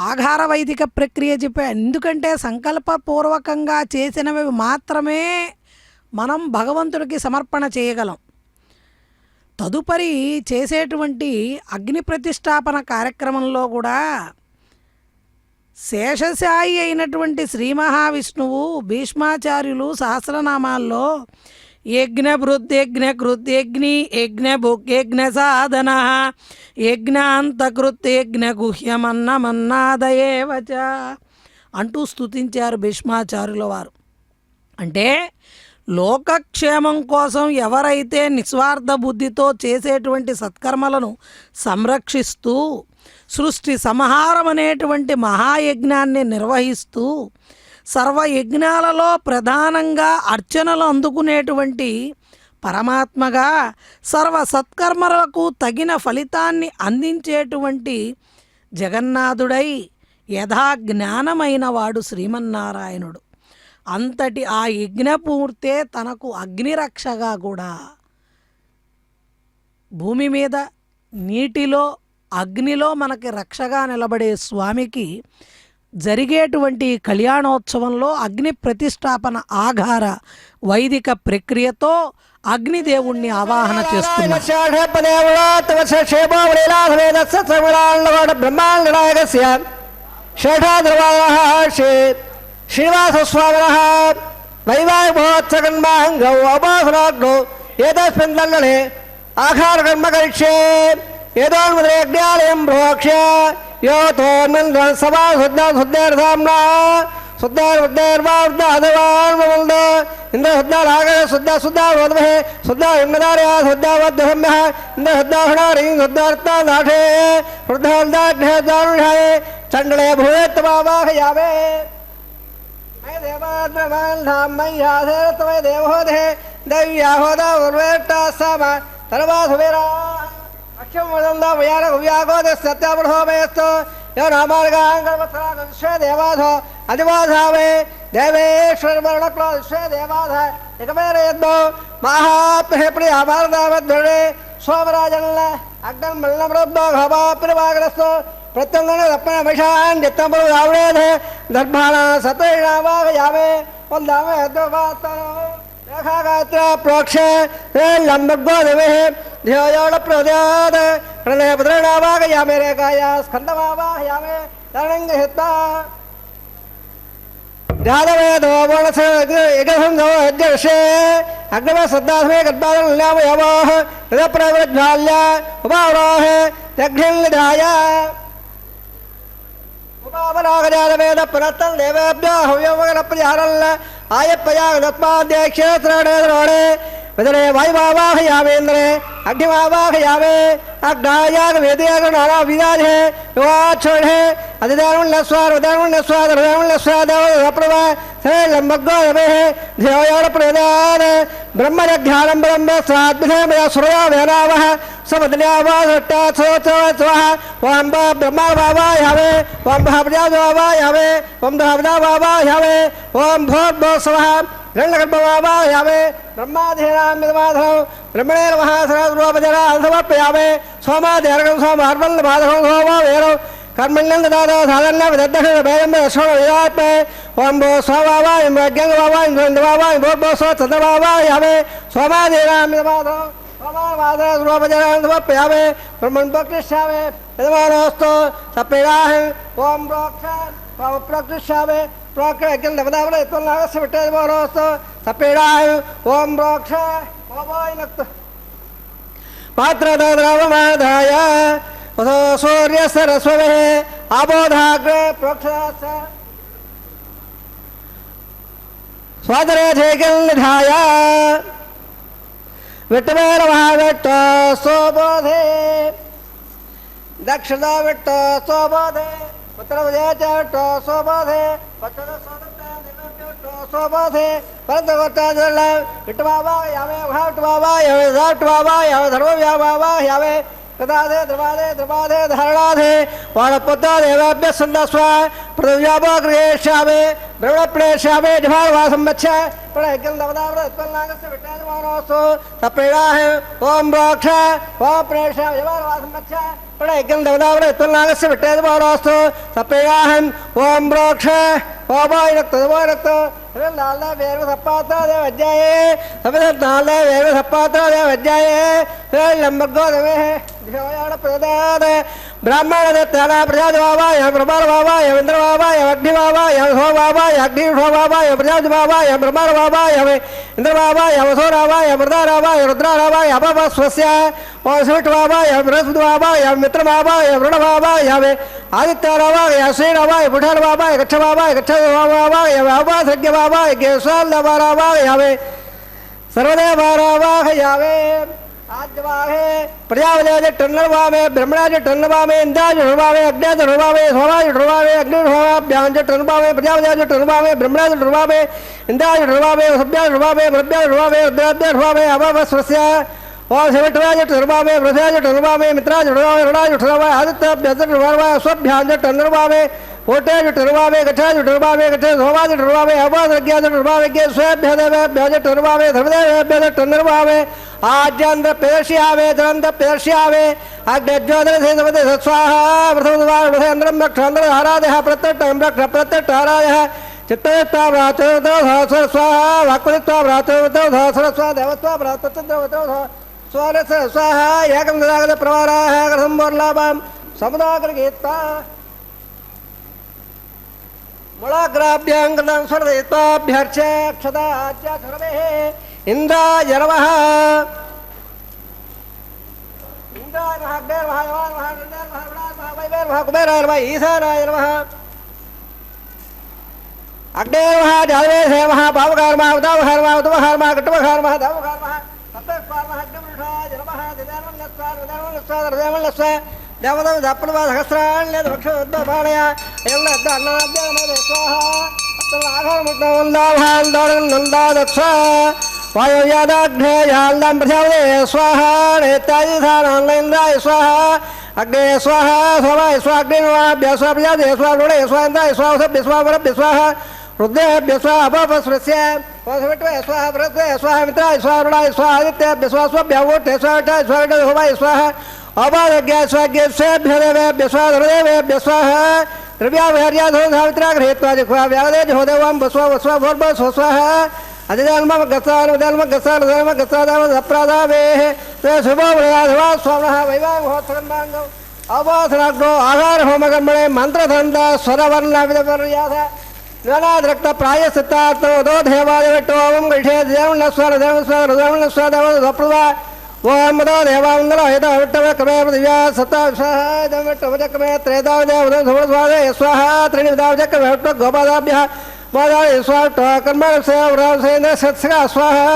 ఆఘార వైదిక ప్రక్రియ చెప్పే. ఎందుకంటే సంకల్పపూర్వకంగా చేసినవి మాత్రమే మనం భగవంతుడికి సమర్పణ చేయగలం. తదుపరి చేసేటువంటి అగ్ని ప్రతిష్టాపన కార్యక్రమంలో కూడా శేషశాయి అయినటువంటి శ్రీ మహావిష్ణువు భీష్మాచార్యులు సహస్రనామాల్లో యజ్ఞ భృద్యజ్ఞ కృత్యగ్ని యజ్ఞ భుక్యజ్ఞ సాధన యజ్ఞాంతకృత్యజ్ఞ గుహ్యమన్నమన్నాదయేవచ అంటూ స్తుతించారు భీష్మాచార్యుల వారు. అంటే లోకక్షేమం కోసం ఎవరైతే నిస్వార్థ బుద్ధితో చేసేటువంటి సత్కర్మలను సంరక్షిస్తూ సృష్టి సంహారం అనేటువంటి మహాయజ్ఞాన్ని నిర్వహిస్తూ సర్వయజ్ఞాలలో ప్రధానంగా అర్చనలు అందుకునేటువంటి పరమాత్మగా సర్వ సత్కర్మలకు తగిన ఫలితాన్ని అందించేటువంటి జగన్నాథుడై యథాజ్ఞానమైన వాడు శ్రీమన్నారాయణుడు. అంతటి ఆ యజ్ఞపూర్తే తనకు అగ్నిరక్షగా కూడా భూమి మీద నీటిలో అగ్నిలో మనకి రక్షగా నిలబడే స్వామికి జరిగేటువంటి కళ్యాణోత్సవంలో అగ్ని ప్రతిష్టాపన ఆఘార వైదిక ప్రక్రియతో అగ్నిదేవుణ్ణి ఆవాహన చేస్తున్నారు. శ్రీనివాసస్వామినః వైవాహికమహోత్సవన్మాంగౌ అపాసనాగ్నౌ ఏతస్మిన్నందనే ఆహారకర్మ కరిష్యే ఏదోన్మదేజ్ఞాలయం ప్రోక్ష్య యోతోన్మంద్ర సభా శుద్ధేర్ధామ్నా శుద్ధేర్వార్ధాధవాన్మవంద ఇంద్ర శుద్ధారాగ శుద్ధారోధమహే శుద్ధార్య శుద్ధావద్ధమ్య ఇంద్ర శుద్ధాహుణారీ శుద్ధార్థానాథే వృద్ధాంధాఢ్యాయ చండలే భూయేత్తమావాహయామే దేవోదే దైవ్యాహోదా ఉర్వేట్టా సమ తర్వాసువేరా అక్షం వదందా వయాన వ్యాగోద సత్యాపృహోమయస్తో యో నామార్గాంగర్వత్సే దేవాధో అధివాధావే దేవేశ్వరమరణక్లో విశ్వే దేవాధ ఇకమేరయద్దో మహాప్రియ అమారదామధ్వరే సోమరాజల్ల అగ్నం మల్లమృద్దో ఘమాప్రివాగరస్తో ప్రత్యంగన దప్పన విషాన్ చిత్తంబలు రావణేధే దర్భాణ సతైనావాహయామే వందామే అద్వవాస్తనో రేఖాగాత్ర ప్రోక్ష లంబగోదవే ధ్యోయోడ ప్రదోద ప్రణయపద్రణావాహయామే రేఖాయ స్కందమావాహయామే తరణంగహిత్తా జాతవేదో వనసగసంధో అధ్యక్షే అగ్నవ శ్రద్ధాసమే గర్భాదన్యామయవోః హృదయప్రవృజ్వాల్య ఉపావరోహ దగ్ధిన్నిధాయ ఉపావరాగజాతవేద పునత్తం దేవేభ్యో హవ్యవగన ప్రజారల్ల ఆయప్పయాగత్మాధ్యక్షేత్రణే విదరే వాయువావాహయామేంద్రే అగ్నిమావాహయామే అగ్నాయాగ వేదయాగ నానా విదాధే యువాక్షోఢే అధిదానుణ్యస్వాదనుణ్యస్వాదనుణ్యస్వాదప్రభ లంబగోదమే ధ్యోయోడ ప్రదాన బ్రహ్మజ్ఞానం బ్రహ్మ స్వాద్భిధేమయ సురయా వేనావః సమదన్యావాసట్టాత్సోత్సవత్సవః ఓం బ్రహ్మావావాహయామే ఓం ప్రజావావాహయామే ఓం దేవదావావాహయామే ఓం భోర్భోత్సవః హిరణ్యగర్భవావాహయామే బ్రహ్మాధీనామిదమాధవం బ్రహ్మణేన మహాసరూపజరా సమర్పయామే సోమాదేర్గం సోమార్వల్లమాధవం సోమా వేరం కర్మణ్యం దాదా సాధారణ విదర్శన భేదం యశోణ విరాత్మే ఓం భో స్వవావా ఇంద్రజ్ఞంగవావా ఇంద్రవావా భోర్భోస్వ చంద్రవావాహయామే సోమాధీనామిదమాధవం సోమావాదరూపజరా సమర్పయామే బ్రహ్మణ్ ప్రకృష్యామే యజమానోస్తు సప్రీడాహం ఓం ప్రోక్ష ప్రకృష్యామే ప్రోక్ష దేవదావళ ఇత్వన్నాగస్య విట్టేజమానోస్తు సప్రీడాహం ఓం ప్రోక్ష ఓమోయినక్తు పాత్రద్రవమాదాయ సూర్యసరస్వే ఆబోధాగ్రే ప్రోక్ష స్వాదరేధికల్నిధాయ విట్టమేన మహావిట్ట సోబోధే దక్షిణ విట్ట సోబోధే ఉత్తర విజయ విట్ట సోబోధే పచ్చద సోబోధే పరదగొట్టాజల విట్టమావా యావే విట్టమావా యావే విట్టమావా యావే ధర్మవ్యావా యావే కదాదే ద్రవాదే ద్రవాదే ధారణాధే వాడపుత్ర దేవాభ్య సందస్వ పృథివ్యాభోగృహేష్యామే బ్రహ్మప్రేష్యామే జిహారవాసం మచ్చ ప్రణయకం దవదావృత్పన్నాగస్య విట్టేజమానోస్తు సప్రీడాహం ఓం ప్రోక్ష ఓం ప్రేష్యామ జిహారవాసం మచ్చ ప్రణయకం దవదావృత్పన్నాగస్య విట్టేజమానోస్తు సప్రీడాహం ఓం ప్రోక్ష ఓమోయినక్త నాలుగు వేరు సప్పాత్రాదే అధ్యాయే నాలుగు వేరు సప్పాత్రాదే అధ్యాయే లంబర్గోదమే ప్రదాద బ్రాహ్మణ త్యాగా ప్రజాది బాబాయ బ్రహ్మాణ బాబాయ ఇంద్ర బాబాయ అగ్ని బాబాయ హో బాబాయ అగ్ని హో బాబాయ ప్రజాది బాబాయ బ్రహ్మాణ బాబాయ ఇంద్ర బాబాయ వసో రాబాయ మృదా రాబాయ రుద్ర రాబాయ అప స్వస్య ఓషమిట్ బాబాయ బృహస్పతి బాబాయ మిత్ర బాబాయ వృణ బాబాయ ఆదిత్య రాబాయ శ్రీ రాబాయ పుఠాన బాబాయ గచ్చ బాబాయ గచ్చ బాబాయ అపాసజ్ఞ బాబాయ గేశ్వాల్ రాబాయ సర్వదేవ రాబాయ యావే आद्यवाहे प्रजापति टन्नवामे ब्रह्मणाज टन्नवामे इंद्राज टन्नवामे अग्निज टन्नवामे सोमाज टन्नवामे अग्नि टन्नवामे टन्नवामे प्रजापति टन्नवामे ब्रह्मणाज टन्नवामे इंद्राज टन्नवामे सभ्याज टन्नवामे ब्रह्म्याज टन्नवामे रुद्राज टन्नवामे अवस्वस्य और शिवटराज टन्नवामे वृषाज टन्नवामे मित्राज टन्नवामे ऋणाज टन्नवामे आदित्य टन्नवामे स्वभ्याज टन्नवामे ओटेज टन्नवामे गच्छाज टन्नवामे गच्छ सोमाज टन्नवामे अवस्रज्ञाज टन्नवामे के स्वभ्याज टन्नवामे धर्मदेव टन्नवामे आज्यांद्र पेर्ष्यावे जलंद्र पेर्ष्यावे अग्निज्योतिष से समते स्वाहा प्रथम द्वार वृषेन्द्रम रक्षांद्र हरादेह प्रत्यट्टं रक्ष प्रत्यट्टारादेह चित्तयत्ता भ्रातृ स्वाहा वाक्पतित्वा भ्रातृ स्वाहा देवत्वा भ्रातृ स्वारस स्वाहा एकं ददागत प्रवाराः संवर्लाभां समुदाग्रगीत्वा मुलाग्राभ्यङ्कृतं स्वर्धयित्वाभ्यर्च्य क्षदाच्च सर्वेः इंद्राय नमः इंद्राय नमः अग्नेय नमः यमाय नमः वैवेय नमः कुबेराय नमः ईशानाय नमः अग्नेय नमः जालवेशे नमः पावकाय नमः उदावहाय नमः उदवहाय नमः कट्टवहाय नमः दावहाय नमः सप्तस्वाय नमः अग्निपुरुषाय नमः दिदानवल्लस्वाय देवदं दप्पलवा सहस्राण्य दक्षोद्भवाणय एवं अन्नाद्य स्वाहा अत्तलाघारमुट्टवन्दाभान् नन्दादक्षा वायुयादाग्नेयाल्लां प्रजापते स्वाहा नेत्यादिधानान्दाय स्वाहा अग्ने स्वाहा सोमाय स्वाहा अग्निर्वाभ्य स्वाहा प्रजापते स्वाहा रुणे स्वाहा इन्द्राय स्वाहा सभ्य स्वाहा वरभ्य स्वाहा रुद्रेभ्य स्वाहा अपस्वस्य वसविट्वे स्वाहा बृहस्पते स्वाहा मित्राय स्वाहा रुणाय स्वाहा आदित्यभ्य स्वाहा स्वभ्य वोट्टे स्वाहा स्वाहा होमाय स्वाहा अपादज्ञाय स्वाहा देवेभ्य स्वाहा धर्मदेवेभ्य स्वाहा द्रव्याविहर्या धर्मधामित्रा गृहीत्वा जिह्वा व्यावदे जहोदेवां वस्वा वस्वा भोर्भ स्वस्वाहा अधिदानम गस्तान उदानम गस्तान उदानम गस्तादाम अप्रादावेः ते शुभो प्रदाधवा स्वामः वैवाह होत्रंबांगो अवासनाग्नो आहार होमकर्मणे मंत्रधंदा स्वरवर्णविदपर्यास ज्ञानाद्रक्त प्रायश्चित्तार्थो दो देवादिवट्टो ओम गृहे देवनस्वार देवस्वार देवनस्वार देवप्रदा ओम दो देवावन्दलो हेतो विट्टव क्रमे दिव्या सत्ता स्वाहा देवट्टवजक्रमे त्रेदावदेव धवस्वादे स्वाहा त्रिनिदावजक्रमे विट्टव गोपादाभ्यः वादाय स्वाहा कर्मण से वरासेन्द्र सत्सगा स्वाहा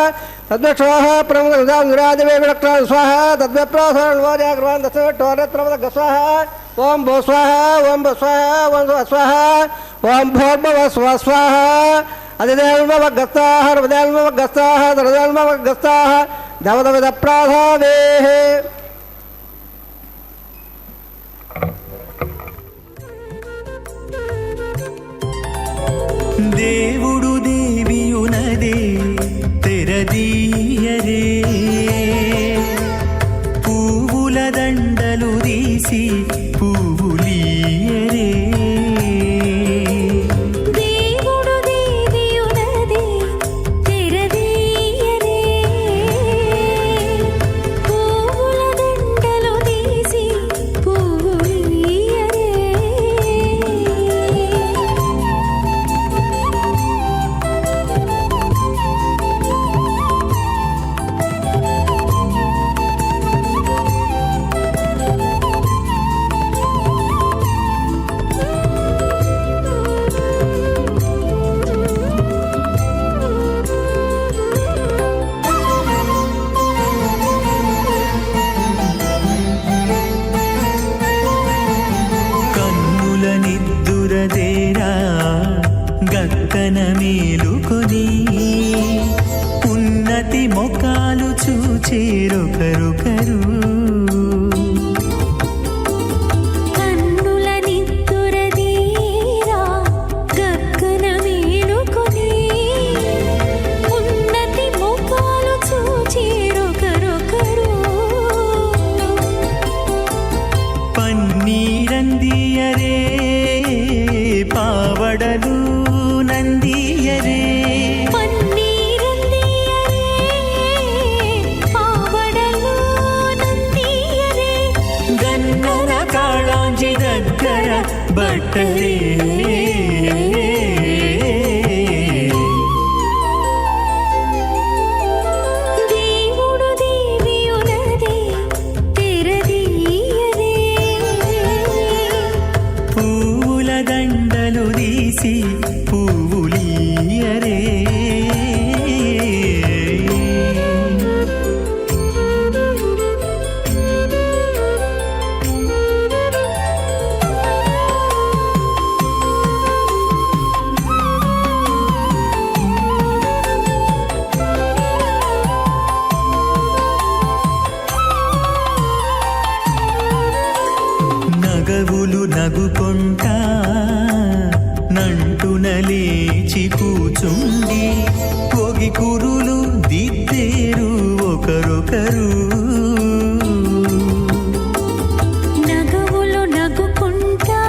तद्वक्षोहा प्रमुखदां विराजवे विरक्ता स्वाहा तद्वप्रासरण वाजाग्रवान् दशवट्टोरत्रमद स्वाहा ओम भो स्वाहा ओम भो स्वाहा ओम भो स्वाहा ओम भोर्भव स्वाहा अधिदेवमव गस्ताः हरवदेवमव गस्ताः दरदेवमव गस्ताः दवदवदप्राधावेः దేవుడు దేవియునదే తెరదీయరే పువ్వుల దండలు తీసి పువ్వులీయరే దేవుడు దేవియునదే తెరదీయరే పువ్వుల దండలు తీసి పువ్వులీయరే కన్నుల నిద్దురదేరా గక్కన మేలుకొని ఉన్నతి మొకాలు చూచేరొకరొకరు కన్నుల నిద్దురదీరా గగ్గన మేలుకొని ఉన్నతి ముఖాలు చూచేరొకరొకరు పన్నీరందియరే పావడలు నందియరే బట్టరే దేవుడు దేవియునదే తెరదీయదే పూల దండలు తీసి పువ్వులీయరే నగవులు నగుకొంటా నంటున లేచి కూచుండి పొగి కురులు దిద్దేరు ఒకరొకరు నగవులు నగుకుంటా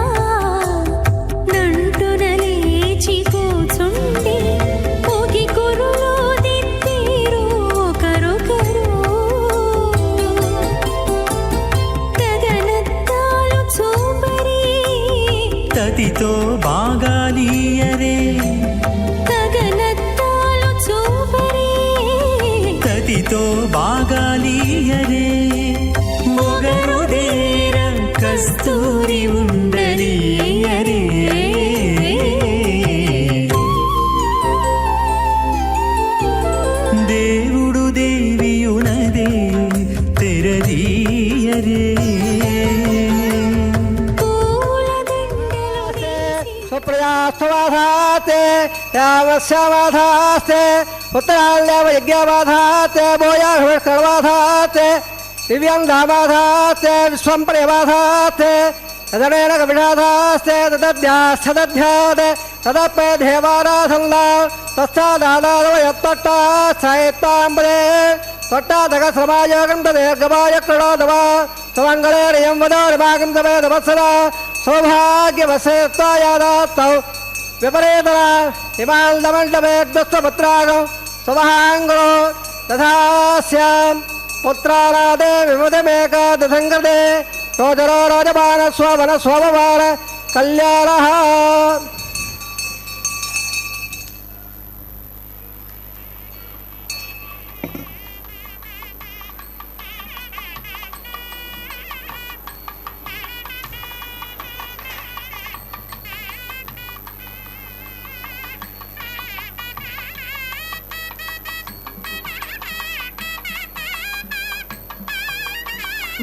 నంటున లేచి కూచుండి పొగి కురులు దిద్దేరు ఒకరొకరు గగనత్తాలు చూపరి తతితో బాగాలీయరే గగనత్తాలు చూపరి తతితో బాగాలీయరే మొగరుదేర కస్తూరి ఉండలీయరే దేవుడు దేవియునదే తెరదీయరే పూల దండలు తీసి సుప్రజాస్థవాధాతే యావస్యావాధాస్తే ఉత్తరాల్యవ యజ్ఞవాధాతే భూయాఘర్వాధాతే దివ్యం ధామాధాస్తే విశ్వం ప్రియవాధాస్తే తదనేన కవిషాధాస్తే తదధ్యాస్థదధ్యాత్ తదపే దేవారాధల్ల తత్సాదాదాదవయత్తట్టా సాయత్తాంబరే తొట్టాదగ శ్రమాయోగం తదేర్గమాయ క్రణోదవ సుమంగళేరియం వదోర్భాగం తమే తమత్సర సౌభాగ్యవసేత్తాయాదాత్తౌ విపరీతర హిమాల్దమండమేద్వస్వపుత్రాగం సుమహాంగులో తథాస్యాం పుత్రారాదే విమృతమేక దశంగతే రోజరో రోజమాన స్వవన స్వభవాన కళ్యాణః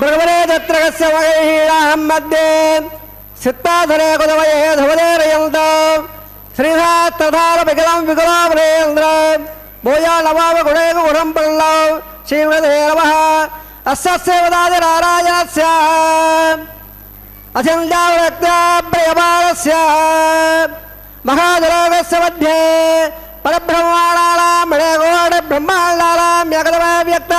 భగవనే దత్రగస్య వగైహీళాహం మధ్యే సిత్తాధరే కుదవయే ధవదేరయంత శ్రీధాత్తధార వికలం వికులామరేంద్ర భూయా నవామ గుణేగు గుణం పల్లం శ్రీమదే నమః అస్యసేవదాదినారాయణస్య అచింత్యావరక్త్యాప్రియమాణస్య మహాజలోకస్య మధ్యే పరబ్రహ్మాణానాం మణేగోడ బ్రహ్మాండానాం యగదమా వ్యక్త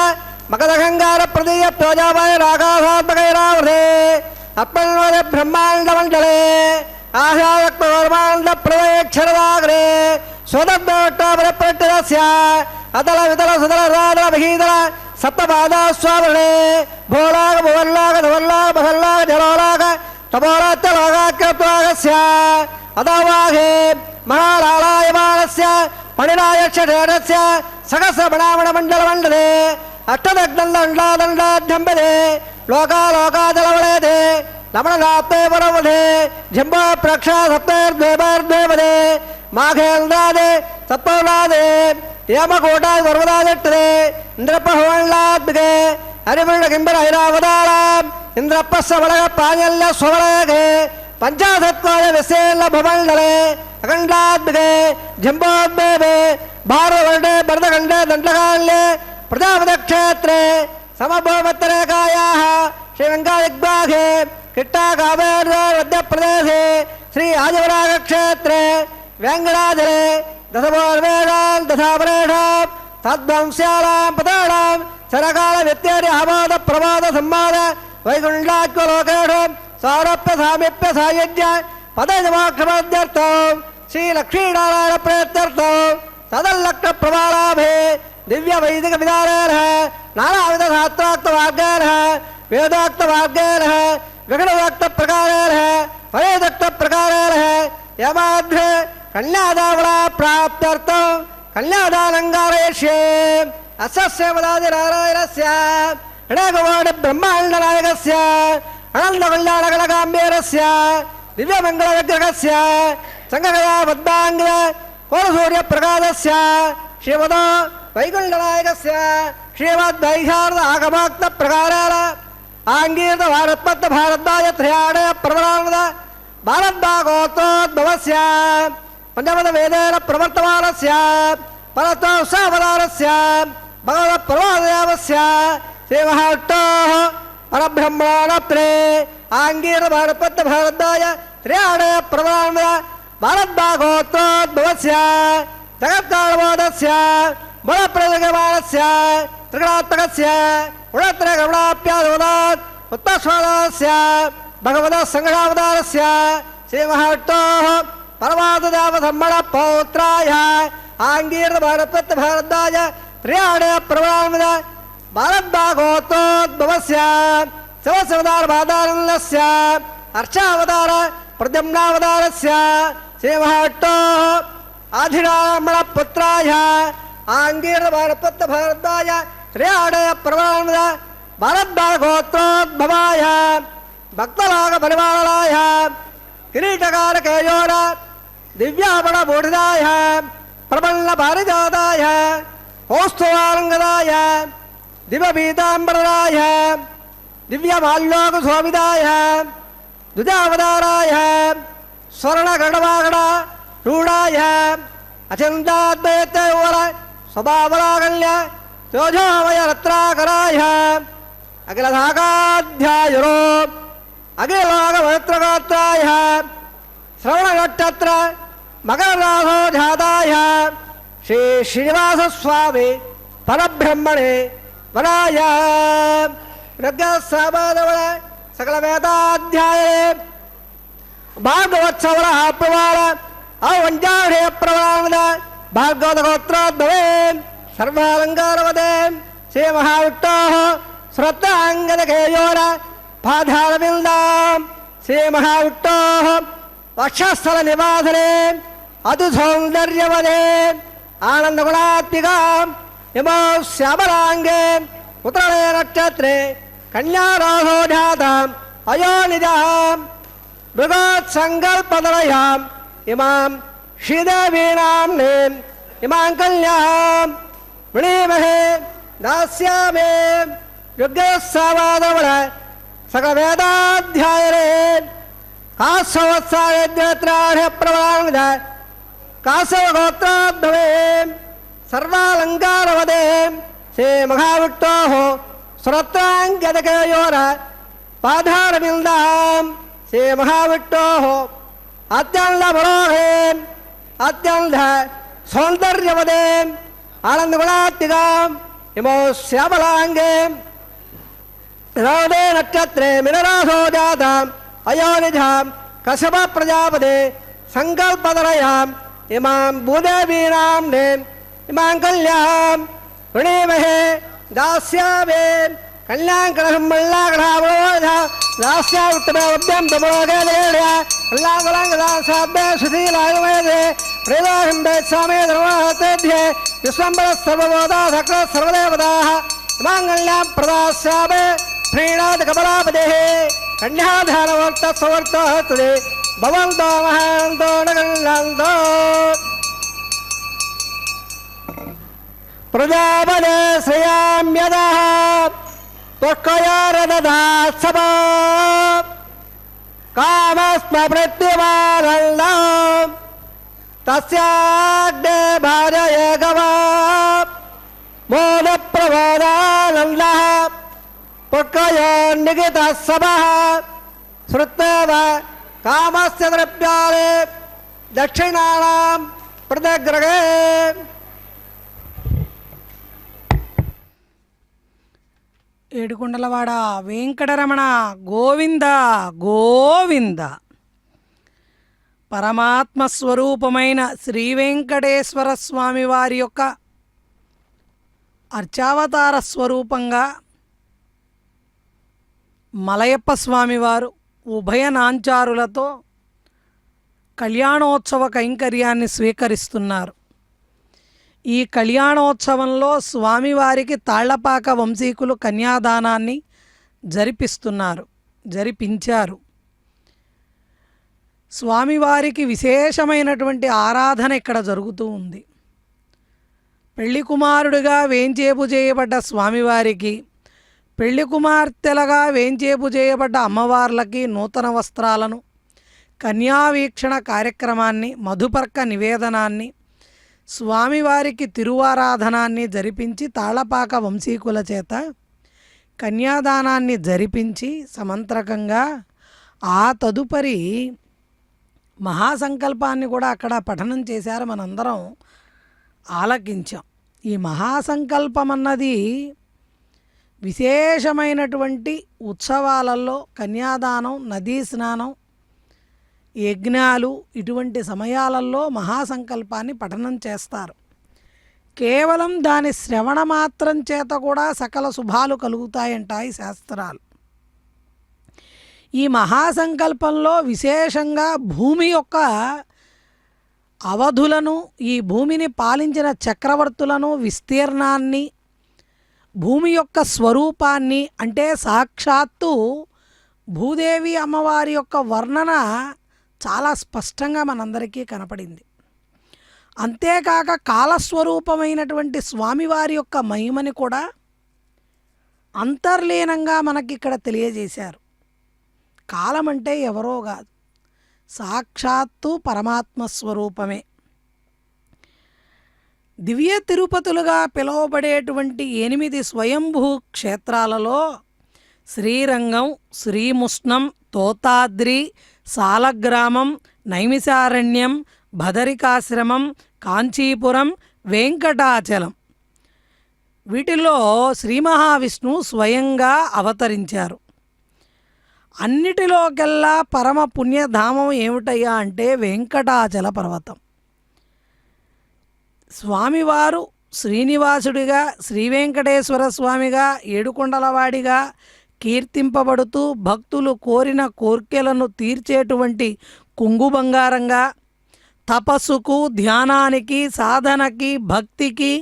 మకదగంగార ప్రదీయ ప్రజాపయ రాగాధాత్మకైరావృతే అప్పన్వద బ్రహ్మాండ మండలే ఆశావక్త బ్రహ్మాండ ప్రవేక్షరదాగ్రే స్వదత్తవట్టాపరప్రట్టదస్య అతల వితల సుతల రాదల విహీతల సప్తపాదాస్వామరణే భోలాగ భువల్లాగ ధవల్లాగ బహల్లాగ జలోలాగ తపోరాత్యలోగాక్యత్వాగస్య అదవాఘే మహాలాళాయమానస్య పణినాయక్షేణస్య సహస్రమణామణ మండల మండలే అష్టదగ్నందండాదండాఢ్యంబదే లోకాలోకాదలవళేదే రమణనాప్తే పరమదే జంబో ప్రక్షా సప్తేర్ద్వేపదే మాఘేంద్రాదే సత్పౌలాదే ఏమకోటా సర్వదాజట్టదే ఇంద్రపహవళ్ళాద్మికే హరిమృణ కింబర ఐరావదాళాం ఇంద్రప్పస్య వళగ ప్రాణ్యల్య స్వవళగే పంచాసత్వాయ విశేల భమండలే అఖండాద్మికే జంబోద్వేపే భారవర్ణే భరతఖండే దండకాల్యే ప్రజాపతిక్షేత్రే సమభూమత్తరేకాయాः శ్రీరంగాదిగ్బాఘే కిట్టాకావేర్యో మధ్యప్రదేశే శ్రీ ఆదివరాగక్షేత్రే వేంగళాచలే దశమోర్వేషాం దశాపరేషాం తద్వంశ్యానాం పదానాం శరకాల వ్యత్యేరి ఆమోద ప్రమాద సంవాద వైకుంఠాత్మలోకేషు సౌరభ్య సామీప్య సాయుజ్య పదయమోక్షమధ్యర్థం శ్రీలక్ష్మీనారాయణ ప్రేత్యర్థం సదల్లక్ష ప్రమాణాభే दिव्य वैदिक विधारेण नानाविध शास्त्रोक्त मार्गेण वेदोक्त मार्गेण विघ्नोक्त प्रकारेण परिदत्त प्रकारेण यमाध्य कन्यादावला प्राप्त्यर्थं कन्यादानङ्गारयिष्ये अस्य वदादिनारायणस्य णगवाड ब्रह्माण्डनायकस्य अनन्तकल्याणगणगाम्भीरस्य दिव्यमङ्गलविग्रहस्य सङ्गगया पद्माङ्ग कोलसूर्यप्रकाशस्य श्रीमदो वैकुण्ठनायकस्य श्रीमद्वैशारद आगमोक्तप्रकारेण आङ्गीर्त भारद्वाज त्रयाणय प्रवरानद भारद्वागोत्रोद्भवस्य पञ्चमवेदेन प्रवर्तमानस्य परतोत्सावतारस्य भगवत्प्रभादेवस्य श्रीमहाविष्णोः परब्रह्मणाप्रे आङ्गीर्त भारद्वाज त्रयाणय प्रवरानद भारद्वागोत्रोद्भवस्य जगत्कालबोधस्य मूलप्रतिगमानस्य त्रिगुणात्मकस्य गुणत्रयगमनाप्यादोदात् उत्तस्वादस्य भगवतः सङ्घावतारस्य श्रीमहाविष्णोः परमात्मदेवधर्मणपौत्राय आङ्गीर्त भारद्वाज त्रयाणय प्रवरानद भारद्वागोत्रोद्भवस्य शिवसवतारपादानन्दस्य अर्चावतार प्रद्युम्नावतारस्य श्रीमहाविष्णोः आधिरामणपुत्राय आङ्गीर्त भारद्वाज त्रयाणय प्रवरानद भारद्वागोत्रोद्भवाय भक्तरागपरिपालनाय किरीटकारकेयोर दिव्यापणबूढिदाय प्रबन्नपारिजाताय कौस्तुभालङ्कृताय दिव्यपीताम्बराय दिव्यमाल्योकशोभिताय द्विजावताराय स्वर्णगणवागणरूढाय अचिन्ताद्वैतयोर स्वभावरागण्य तेजोमय रत्नाकराय अखिलधाकाध्यायुरो अखिलभागवत्रगात्राय श्रवणनक्षत्र मकररासोजाताय श्री श्रीनिवासस्वामी परब्रह्मणे वराय प्रज्ञासामादवळ सकलवेदाध्याये भागवत्सवरः प्रवाळ अवञ्जाढे प्रवाळानद भागवतगोत्रोद्भवे सर्वालङ्कारवदे श्रीमहाविष्णोः श्रद्धाङ्गदकेयोर पादारविन्दां श्रीमहाविष्णोः वक्षस्थलनिवासने अतिसौन्दर्यवदे आनन्दगुणात्मिकां इमौ श्यामलाङ्गे उत्तरे नक्षत्रे कन्यारासो जाताम् अयोनिजां मृगोत्सङ्कल्पतनयाम् इमां श्रीदेवीनाम्नीम् इमां कन्यां वृणीमहे दास्यामे युगसावादवळ सकलवेदाध्यायने कासवत्सायद्यत्राढ्य प्रवाणद कासवगोत्रोद्भवे सर्वालङ्कारवदे श्रीमहाविष्णोः श्रोत्राङ्गदकेयोर पादारविन्दां श्रीमहाविष्णोः अत्यन्तमनोहे अत्यन्त सौन्दर्यवदे आनन्दगुणात्मिकाम् इमौ श्यामलाङ्गे रवदे नक्षत्रे मिनरासो जाताम् अयोनिजां कश्यप प्रजापते सङ्कल्पतनयाम् इमां भूदेवीनाम्नीम् इमां कन्यां वृणीमहे दास्यामे कल्याङ्कणमल्लाकणावलोधा दास्या उत्तमवद्यं तमोगेदेड्या कल्याङ्कलाङ्गदासाभ्ये सुशीलायुवेदे प्रेदाहिम्बे स्वामे धर्महतेभ्ये विश्वम्बरः सर्वबोधा सकलः सर्वदेवताः माङ्गल्यां प्रदास्यामे प्रीणात् कमलापतेः कन्याधानवर्तस्वर्तः तुदे भवन्तो महान्तो नगन्नान्तो प्रजापदे श्रियाम्यदः त्वक्कयारदधात्सभा कामस्मृत्युमानन्दम् तस्याग्ने भाजये गवा मोदप्रबोधानन्दः त्वक्कयोन्निगितः सभः श्रुत्वेव कामस्य द्रव्याणि दक्षिणानां प्रतिग्रहे ఏడుకొండలవాడ వెంకటరమణ గోవింద గోవింద. పరమాత్మ స్వరూపమైన శ్రీ వెంకటేశ్వర స్వామి వారి యొక్క అర్చావతార స్వరూపంగా మలయప్ప స్వామివారు ఉభయనాంచారులతో కళ్యాణోత్సవ కైంకర్యాన్ని స్వీకరిస్తున్నారు. ఈ కళ్యాణోత్సవంలో స్వామివారికి తాళ్లపాక వంశీకులు కన్యాదానాన్ని జరిపించారు. స్వామివారికి విశేషమైనటువంటి ఆరాధన ఇక్కడ జరుగుతూ ఉంది. పెళ్లి కుమారుడిగా వేంచేపు చేయబడ్డ స్వామివారికి, పెళ్లి కుమార్తెలుగా వేంచేపు చేయబడ్డ అమ్మవార్లకి నూతన వస్త్రాలను, కన్యావీక్షణ కార్యక్రమాన్ని, మధుపర్క నివేదనాన్ని, స్వామివారికి తిరువారాధనాన్ని జరిపించి తాళపాక వంశీకుల చేత కన్యాదానాన్ని జరిపించి సమంత్రకంగా ఆ తదుపరి మహాసంకల్పాన్ని కూడా అక్కడ పఠనం చేశారు. మనందరం ఆలకించాం. ఈ మహాసంకల్పం అన్నది విశేషమైనటువంటి ఉత్సవాలలో కన్యాదానం, నదీ స్నానం, యజ్ఞాలు ఇటువంటి సమయాలలో మహాసంకల్పాన్ని పఠనం చేస్తారు. కేవలం దాని శ్రవణ మాత్రం చేత కూడా సకల శుభాలు కలుగుతాయంటాయి శాస్త్రాలు. ఈ మహాసంకల్పంలో విశేషంగా భూమి యొక్క అవధులను, ఈ భూమిని పాలించిన చక్రవర్తులను, విస్తీర్ణాన్ని, భూమి యొక్క స్వరూపాన్ని, అంటే సాక్షాత్తు భూదేవి అమ్మవారి యొక్క వర్ణన చాలా స్పష్టంగా మనందరికీ కనపడింది. అంతేకాక కాలస్వరూపమైనటువంటి స్వామివారి యొక్క మహిమని కూడా అంతర్లీనంగా మనకి ఇక్కడ తెలియజేశారు. కాలం అంటే ఎవరో కాదు, సాక్షాత్తు పరమాత్మ స్వరూపమే. దివ్య తిరుపతులుగా పిలువబడేటువంటి 8 స్వయంభూ క్షేత్రాలలో శ్రీరంగం, శ్రీముష్ణం, తోతాద్రి, సాలగ్రామం, నైమిసారణ్యం, బదరికాశ్రమం, కాంచీపురం, వెంకటాచలం, వీటిలో శ్రీ మహావిష్ణువు స్వయంగా అవతరించారు. అన్నిటిలోకెల్లా పరమ పుణ్యధామం ఏమిటయ్యా అంటే వెంకటాచల పర్వతం. స్వామివారు శ్రీనివాసుడిగా, శ్రీ వెంకటేశ్వర స్వామిగా, ఏడుకొండలవాడిగా కీర్తింపబడుతూ భక్తులు కోరిన కోర్కెలను తీర్చేటువంటి కొంగు బంగారంగా, తపస్సుకు, ధ్యానానికి, సాధనకి, భక్తికి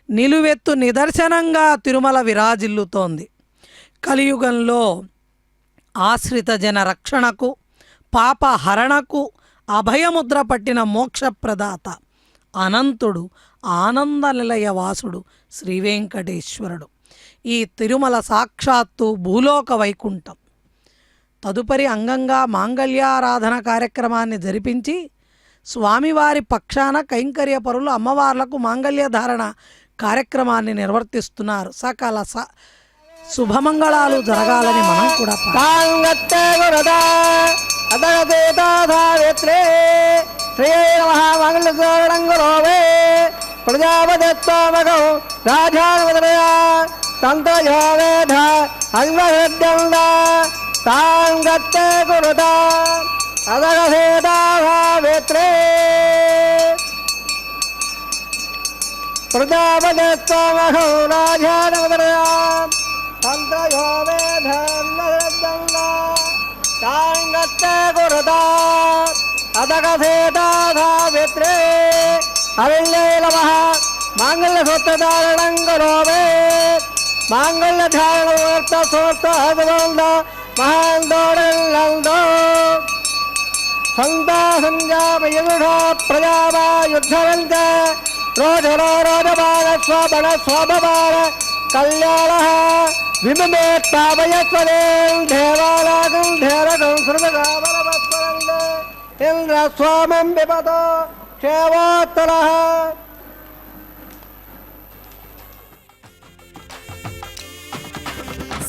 నిలువెత్తు నిదర్శనంగా తిరుమల విరాజిల్లుతోంది. కలియుగంలో ఆశ్రిత జన రక్షణకు, పాపహరణకు అభయముద్ర పట్టిన మోక్షప్రదాత అనంతుడు, ఆనంద నిలయవాసుడు శ్రీ వెంకటేశ్వరుడు. ఈ తిరుమల సాక్షాత్తు భూలోక వైకుంఠం. తదుపరి అంగంగా మాంగళ్యారాధన కార్యక్రమాన్ని జరిపించి స్వామివారి పక్షాన కైంకర్య పరులు అమ్మవార్లకు మాంగళ్యధారణ కార్యక్రమాన్ని నిర్వర్తిస్తున్నారు. సకల శుభమంగళాలు జరగాలని మనం కూడా ప్రజాపతిత్వమగం రాజానుమదయా తంత్రయోవేధ అన్వహృద్యంద తాంగత్తే కురుత అదగసేతావేత్రే ప్రజాపతిత్వమగం రాజానుమదయా తంత్రయోవేధ అన్వహృద్యంద తాంగత్తే కురుత అదగసేతావేత్రే అవిల్యై నమః మాంగళ్యసూత్రధారణం కరోమే మాంగళ్యధారణ సూత్ర మహాందోళందో సంతా సంజాపయుధ ప్రజావా యుద్ధవంత రోధరో రోధబాల స్వబణ స్వభవాల కళ్యాణ విమమే తాపయస్వదేం దేవాలాగం ధేరగం సృగగాబలవస్వరంద ఇంద్ర స్వామం విపతో క్షేమోత్తర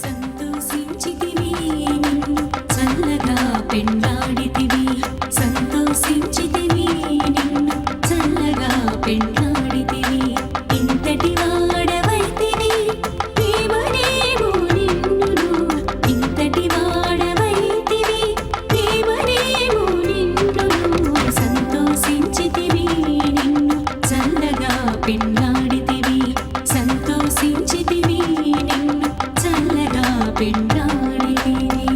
సంతోషించితివి నిన్ను చల్లగా పెండాడితివి సంతోషించితివి నిన్ను చల్లగా పెండాడితివి ఇంతటి వాడవైతివి ప్రేమనేమో నిన్ను ఇంతటి వాడవైతివి ప్రేమనేమో నిన్ను సంతోషించితివి నిన్ను చల్లగా పెండాడితివి సంతోషించితివి నిన్ను చల్లగా పెండాడితివి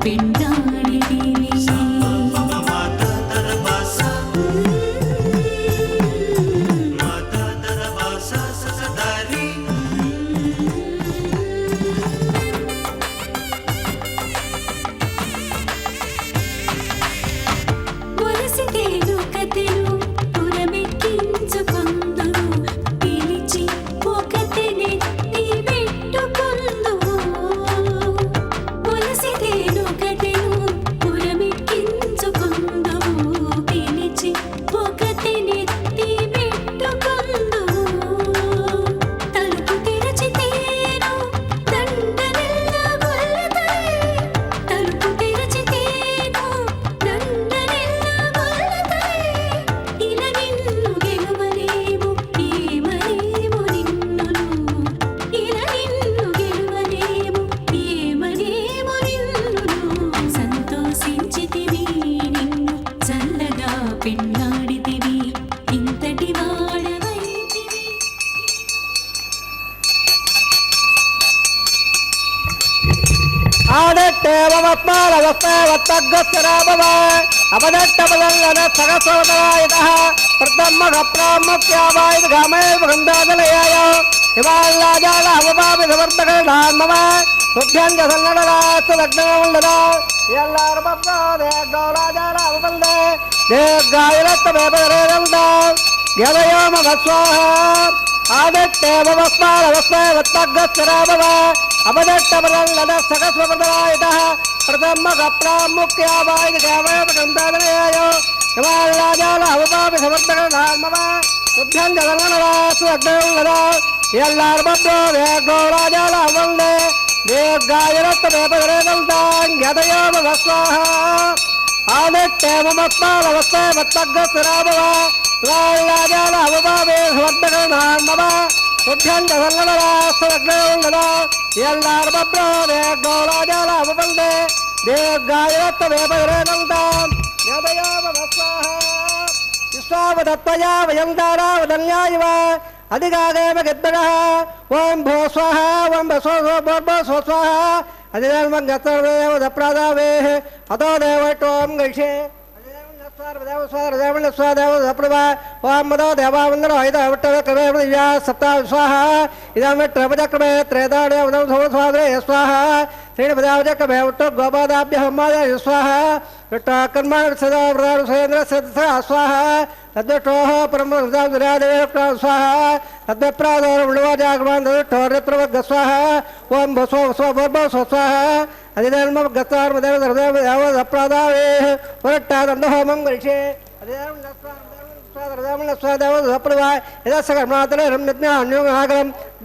పెండాడితివి ఒలసితేను కథెను పురమెక్కించుకొందువు పిలిచి ఒకతెనెత్తి పెట్టుకొందువు ఒలసితేను కథెను పురమెక్కించుకొందువు పిలిచి ఒకతెనెత్తి పెట్టుకొందువు తలుపు తెరచితేను దండనెల్ల గొల్లతై తలుపు తెరచితేను దండనెల్ల గొల్లతై ఇలా నిన్ను గెలువలేము ఏమనేము నిన్నును ఇలా నిన్ను గెలువలేము ఏమనేము నిన్నును సంతోషించితివి నిన్ను చల్లగా పెన్నాడితివి ఇంతటి వాడవైతివి ఆడట్టేవత్మాలవత్తగ్గరాభవ అపదట్టపదల్లన సగస్వతరాయతః ప్రథమ్మగప్రాముఖ్యావాయుధగామేర్గంధాదలయాయ హిమాల్లాజాల అవపాపి సమర్థకర్ణాన్మవ సుభ్యంగ సన్నడరాస్తు లగ్నముండదా ఎల్లారపప్రో దేగౌలాజాల అవపల్దే దేగాయులత్తమేపదరేదంత గదయోమవస్వాహ ఆదట్టేవస్మాలవస్మవత్తగ్గరాభవ అపదట్టపదల్లన సగస్వతరాయతః ప్రథమ్మగప్రాముఖ్యావాయుధగామేర్గంధాదలయాయ హిమాల్లాజాల అవపాపి సమర్థకర్ణాన్మవ సుభ్యంగ సన్నడరాస్తు లగ్నముండదా ఎల్లారపప్రో దేగౌలాజాల అవపల్దే దీర్ఘాయురత్వమేపదరేదంత గదయోమవస్వాహ ఆదట్టేవస్మాలవస్మవత్తగ్గరాభవ హిమాల్లాజాల అవపాపి సమర్థకర్ణాన్మవ సుభ్యంగ సన్నడరాస్తు లగ్నముండదా ఎల్లారపప్రో దేగౌలాజాల అవపల్దే దీర్ఘాయురత్వమేపదరేదంత గదయోమవస్వాహ విశ్వావదత్తయా వయం దారావదన్యాయివ అధిగాగేమ గద్భగ ఓం భో స్వాహ ఓం భస్వ స్వాహ అధిదేవం గత్తదేవదప్రాదావే అతో దేవటోం గైషే ఓం మదో దేవావందనో ఐద అవట్టక్రమే సప్తా స్వాహ ఇదం త్రపదక్రమే త్రేదాడే ఉదం స్వాదే స్వాహ శ్రీపదావచక్రమే ఉట్ట గోపాదాభ్య హోమాదాయ స్వాహ కర్మాణ సదా సురేంద్ర స్వాహ తద్వటోహ పరమదేవ స్వాహ తద్వప్రాదోర్వాజాగ్రమాంధోర్యత్రవర్గ స్వాహ ఓం భస్వ స్వాహ అధిధర్మ గత్తార్మదేవప్రాదావే పురట్టాదండహోమం గరిషే అధిధర్మ స్వాహ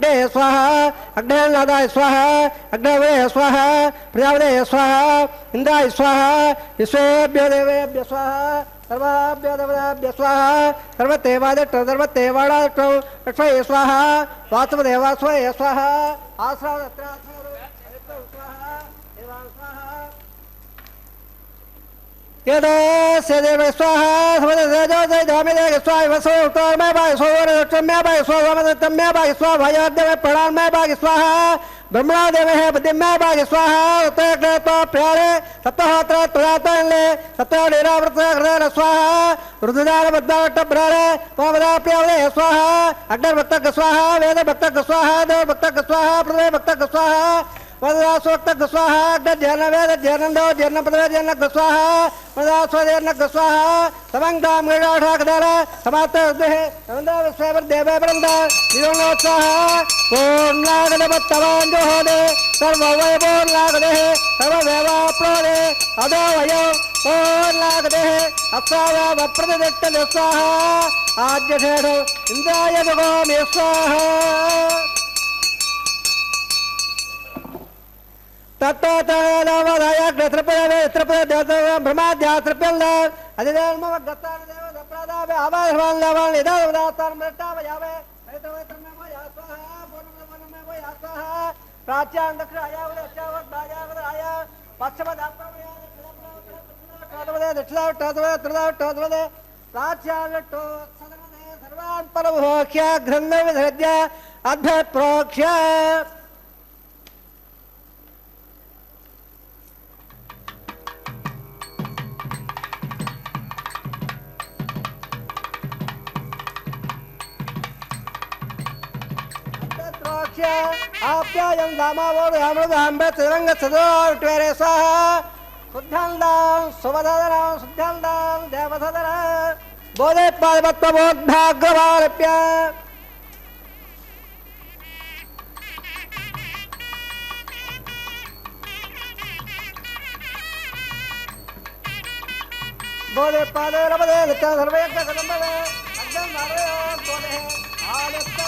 డే స్వాహ అగ్నేదాయ స్వాహ అగ్నవే స్వాహ ప్రజాపదే స్వాహ ఇంద్రాయ స్వాహ విశ్వేభ్యో దేవేభ్య స్వాహ సర్వాభ్యో దేవతాభ్య స్వాహ సర్వదేవాదర్వదేవాడాక్షయ స్వాహ వాసుదేవాస్వయ స్వాహ ఆశ్రావత్ర యదేవ స్వాహ సమదేవ స్వాహ వసోత్తరమే భాగ సోవరమే భాగ సోవరమే భాగ స్వాహ భయాదేవ ప్రణామే భాగ స్వాహ బ్రహ్మణాదేవ బుద్ధిమే భాగ స్వాహ సత్యగ్రహతో ప్రియాలే సప్తహోత్ర త్రయాతలే సత్యనిరావృత హృదయ స్వాహ రుద్రదాన బద్ధావట్ట ప్రియాలే పవదా ప్రియాలే స్వాహ అగ్నిర్భక్తక స్వాహ వేద భక్తక స్వాహ దేవ భక్తక స్వాహ పృథ్వీ భక్తక స్వాహ వదదాసోక్తక స్వాహ అగ్ధ్యాన వేద ధ్యానందో ధ్యాన పదవే ధ్యానక స్వాహ వదదాస్వదేర్నక స్వాహ సమంగాం గడాఢాకదార సమాత్తదే సమందావస్వైవర్ దేవే బృంద నిరోణ స్వాహ పూర్ణాగణపత్తవాంజోహోదే సర్వవై పూర్ణాగదే సర్వదేవాప్లోదే అదో వయో పూర్ణాగదే అస్వావ ప్రతిదిట్టద స్వాహ ఆద్యషేఢో ఇంద్రాయ భగోమి స్వాహ బ్రహ్మాధ్యాత్రప్యల్ అధిధర్మ గత్తాదేవ అవాహ్వాన్ ఇదావే ప్రాచ్యాం దక్షిణ అయావయ పశ్చిమ దక్షిణ ప్రాచ్యాలటో సర్వాన్ పరమోఖ్య గ్రంథ విధద్య అద్భుత ప్రోక్ష. ఆప్య ఆప్యాయం దామావోమృగాంబే త్రిరంగ చదురే స్వాహ శుద్ధాందాం శుభధరం శుద్ధాందాం దేవధర బోధే పాదపద్మోద్భాగ్రవారప్య బోధే పాదే రమదే నిత్య సర్వయజ్ఞ కదంబే అర్థం నారయో బోధే ఆలస్య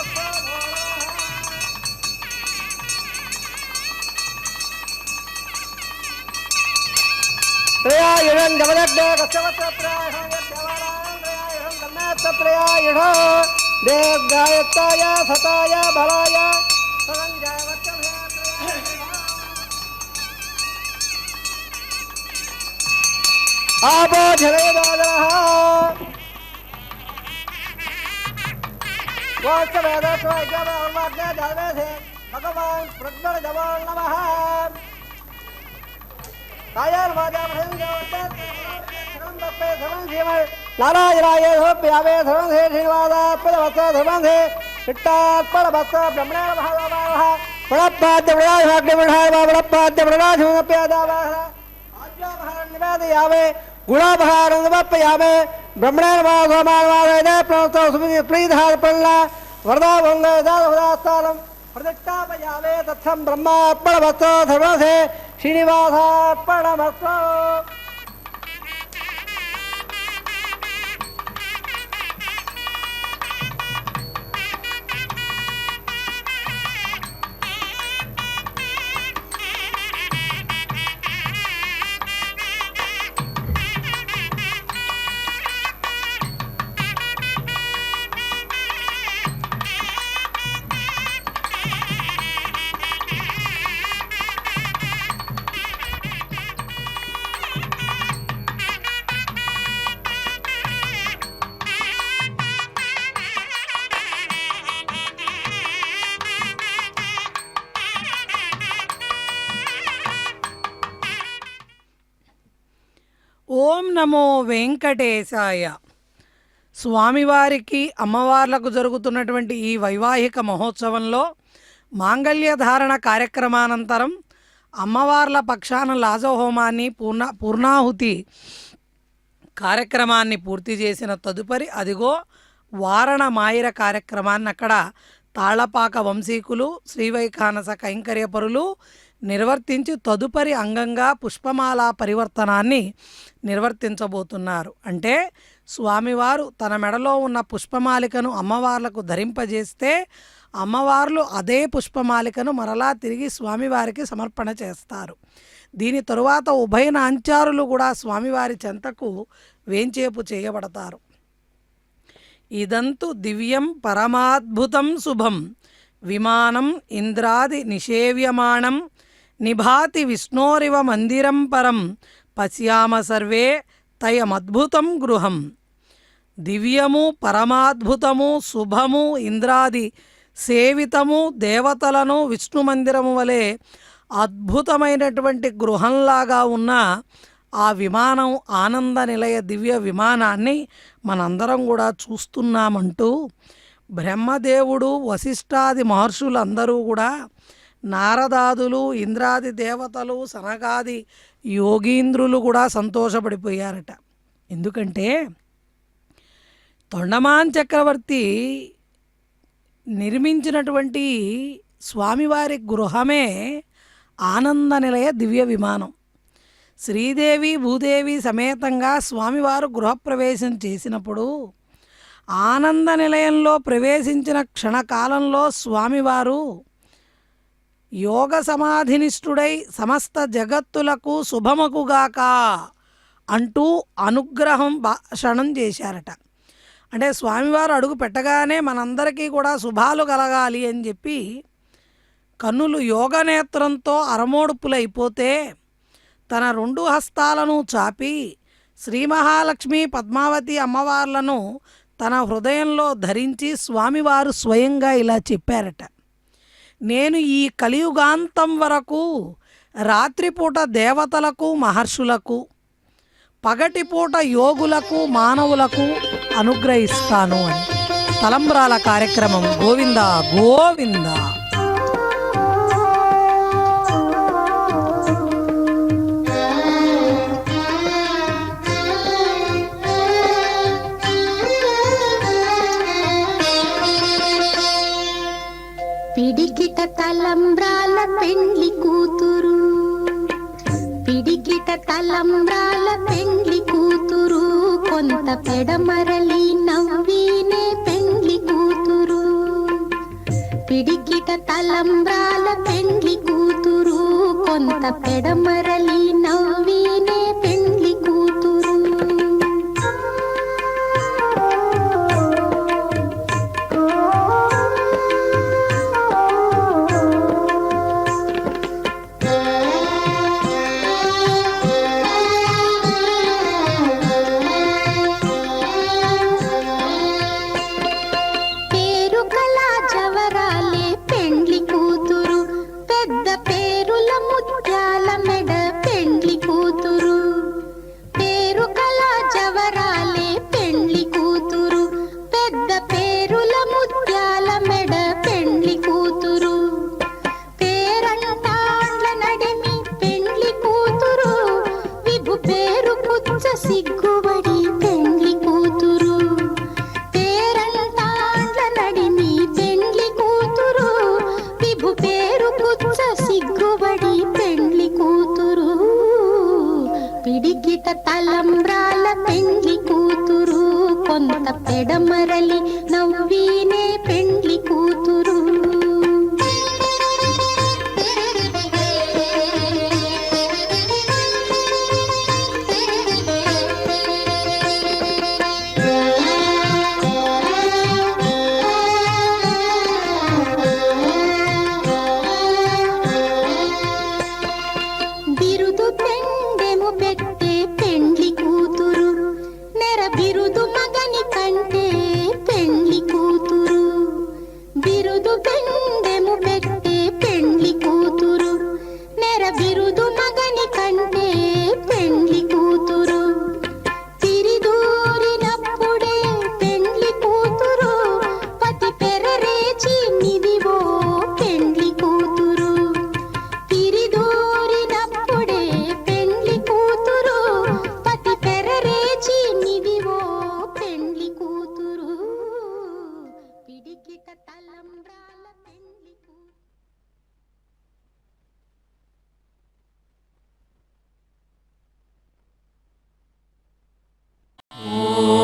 त्रयायुषं गमदग्ने कश्यपत्र त्रयायुषं यद्यवानां त्रयायुषं कन्नात्र त्रयायुषं देवगायत्ताय सताय बलाय सदञ्जाय वच्चभे आपो झलयदादरः वच्चभेदस्वैक्यवर्वाग्ने जलवेधे भगवान् प्रज्वलजवो नमः नारायणाय धोप्यावे धर्मधे श्रीनिवासात्मवत्स धर्मधे चिट्टात्मवत्स ब्रह्मणे भागवाः प्रणपाद्य प्रणाभाग्य प्रणावा प्रणपाद्य प्रणाधुमप्यादावाः आज्ञाभारं निवेदयामे गुणाभारं नमप्यामे ब्रह्मणे भागवामानवादे प्रणतो सुप्रीधार्पणला वरदा भंगदादास्तानं प्रतिष्ठापयामे तत्सं ब्रह्मार्पणवत्स धर्मधे श्रीनिवासार्पणमस्तु ఓం నమో వెంకటేశాయ. స్వామివారికి అమ్మవార్లకు జరుగుతున్నటువంటి ఈ వైవాహిక మహోత్సవంలో మాంగళ్య ధారణ కార్యక్రమానంతరం అమ్మవార్ల పక్షాన లాజహోమాన్ని పూర్ణాహుతి కార్యక్రమాన్ని పూర్తి చేసిన తదుపరి అదిగో వారణ మాయిర కార్యక్రమాన్ని అక్కడ తాళ్లపాక వంశీకులు శ్రీవైఖానస కైంకర్యపరులు నిర్వర్తించి తదుపరి అంగంగా పుష్పమాల పరివర్తనాన్ని నిర్వర్తించబోతున్నారు. అంటే స్వామివారు తన మెడలో ఉన్న పుష్పమాలికను అమ్మవార్లకు ధరింపజేస్తే అమ్మవార్లు అదే పుష్పమాలికను మరలా తిరిగి స్వామివారికి సమర్పణ చేస్తారు. దీని తరువాత ఉభయ నాంచారులు కూడా స్వామివారి చెంతకు వేంచేపు చేయబడతారు. ఇదంతు దివ్యం పరమాద్భుతం శుభం విమానం ఇంద్రాది నిషేవ్యమాణం నిభాతి విష్ణోరివ మందిరం పరం పశ్యామ సర్వే తయమద్భుతం గృహం. దివ్యము పరమాద్భుతము శుభము ఇంద్రాది సేవితము దేవతలను విష్ణు మందిరము వలె అద్భుతమైనటువంటి గృహంలాగా ఉన్న ఆ విమానం ఆనంద నిలయ దివ్య విమానాన్ని మనందరం కూడా చూస్తున్నామంటూ బ్రహ్మదేవుడు వశిష్ఠాది మహర్షులందరూ కూడా నారదాదులు ఇంద్రాది దేవతలు సనగాది యోగీంద్రులు కూడా సంతోషపడిపోయారట. ఎందుకంటే తొండమాన్ చక్రవర్తి నిర్మించినటువంటి స్వామివారి గృహమే ఆనంద నిలయ దివ్య విమానం. శ్రీదేవి భూదేవి సమేతంగా స్వామివారు గృహప్రవేశం చేసినప్పుడు ఆనంద నిలయంలో ప్రవేశించిన క్షణకాలంలో స్వామివారు యోగ సమాధినిష్ఠుడై సమస్త జగత్తులకు శుభమకుగాక అంటూ అనుగ్రహం భాషణం చేశారట. అంటే స్వామివారు అడుగు పెట్టగానే మనందరికీ కూడా శుభాలు కలగాలి అని చెప్పి కన్నులు యోగనేత్రంతో అరమోడుపులైపోతే తన రెండు హస్తాలను చాపి శ్రీ మహాలక్ష్మి పద్మావతి అమ్మవార్లను తన హృదయంలో ధరించి స్వామివారు స్వయంగా ఇలా చెప్పారట. నేను ఈ కలియుగాంతం వరకు రాత్రిపూట దేవతలకు మహర్షులకు పగటిపూట యోగులకు మానవులకు అనుగ్రహిస్తాను అని. తలంబ్రాల కార్యక్రమం గోవింద గోవింద. పిడికిట తలంబ్రాల పెండ్లి కూతురు కొంత పెడమరలి నవ్వీనే పెండ్లి కూతురు పిడికిట తలంబ్రాల పెండ్లి కూతురు కొంత పెడమరలి నవ్వీనే పెండ్లి కూతురు సిగ్గుబడి పెండ్లి కూతురు పేరంటాండ్ల నడిమి పెండ్లి కూతురు విభు పేరు పుచ్చ సిగ్గుబడి పెండ్లి కూతురు పిడికిట తలంబ్రాల పెండ్లి కూతురు కొంత పెడమరలి నవ్వీనే పెండ్లి కూతురు బిరుదు పెండెము పెట్టే పెండ్లి కూతురు నెర బిరుదు మగని కంటే పెండ్లి కూతురు బిరుదు పెండెము పెట్టే పెండ్లి కూతురు నెర బిరుదు మగని కంటే పెండ్లి కూతురు తిరిదూరినప్పుడే పెండ్లి కూతురు పతి పెరరేచి నిదివో పెండ్లి కూతురు తిరిదూరినప్పుడే పెండ్లి కూతురు పతి పెరరేచి నిదివో పెండ్లి కూతురు పిడికిట తలంబ్రాల పెండ్లి కూతురు ఓ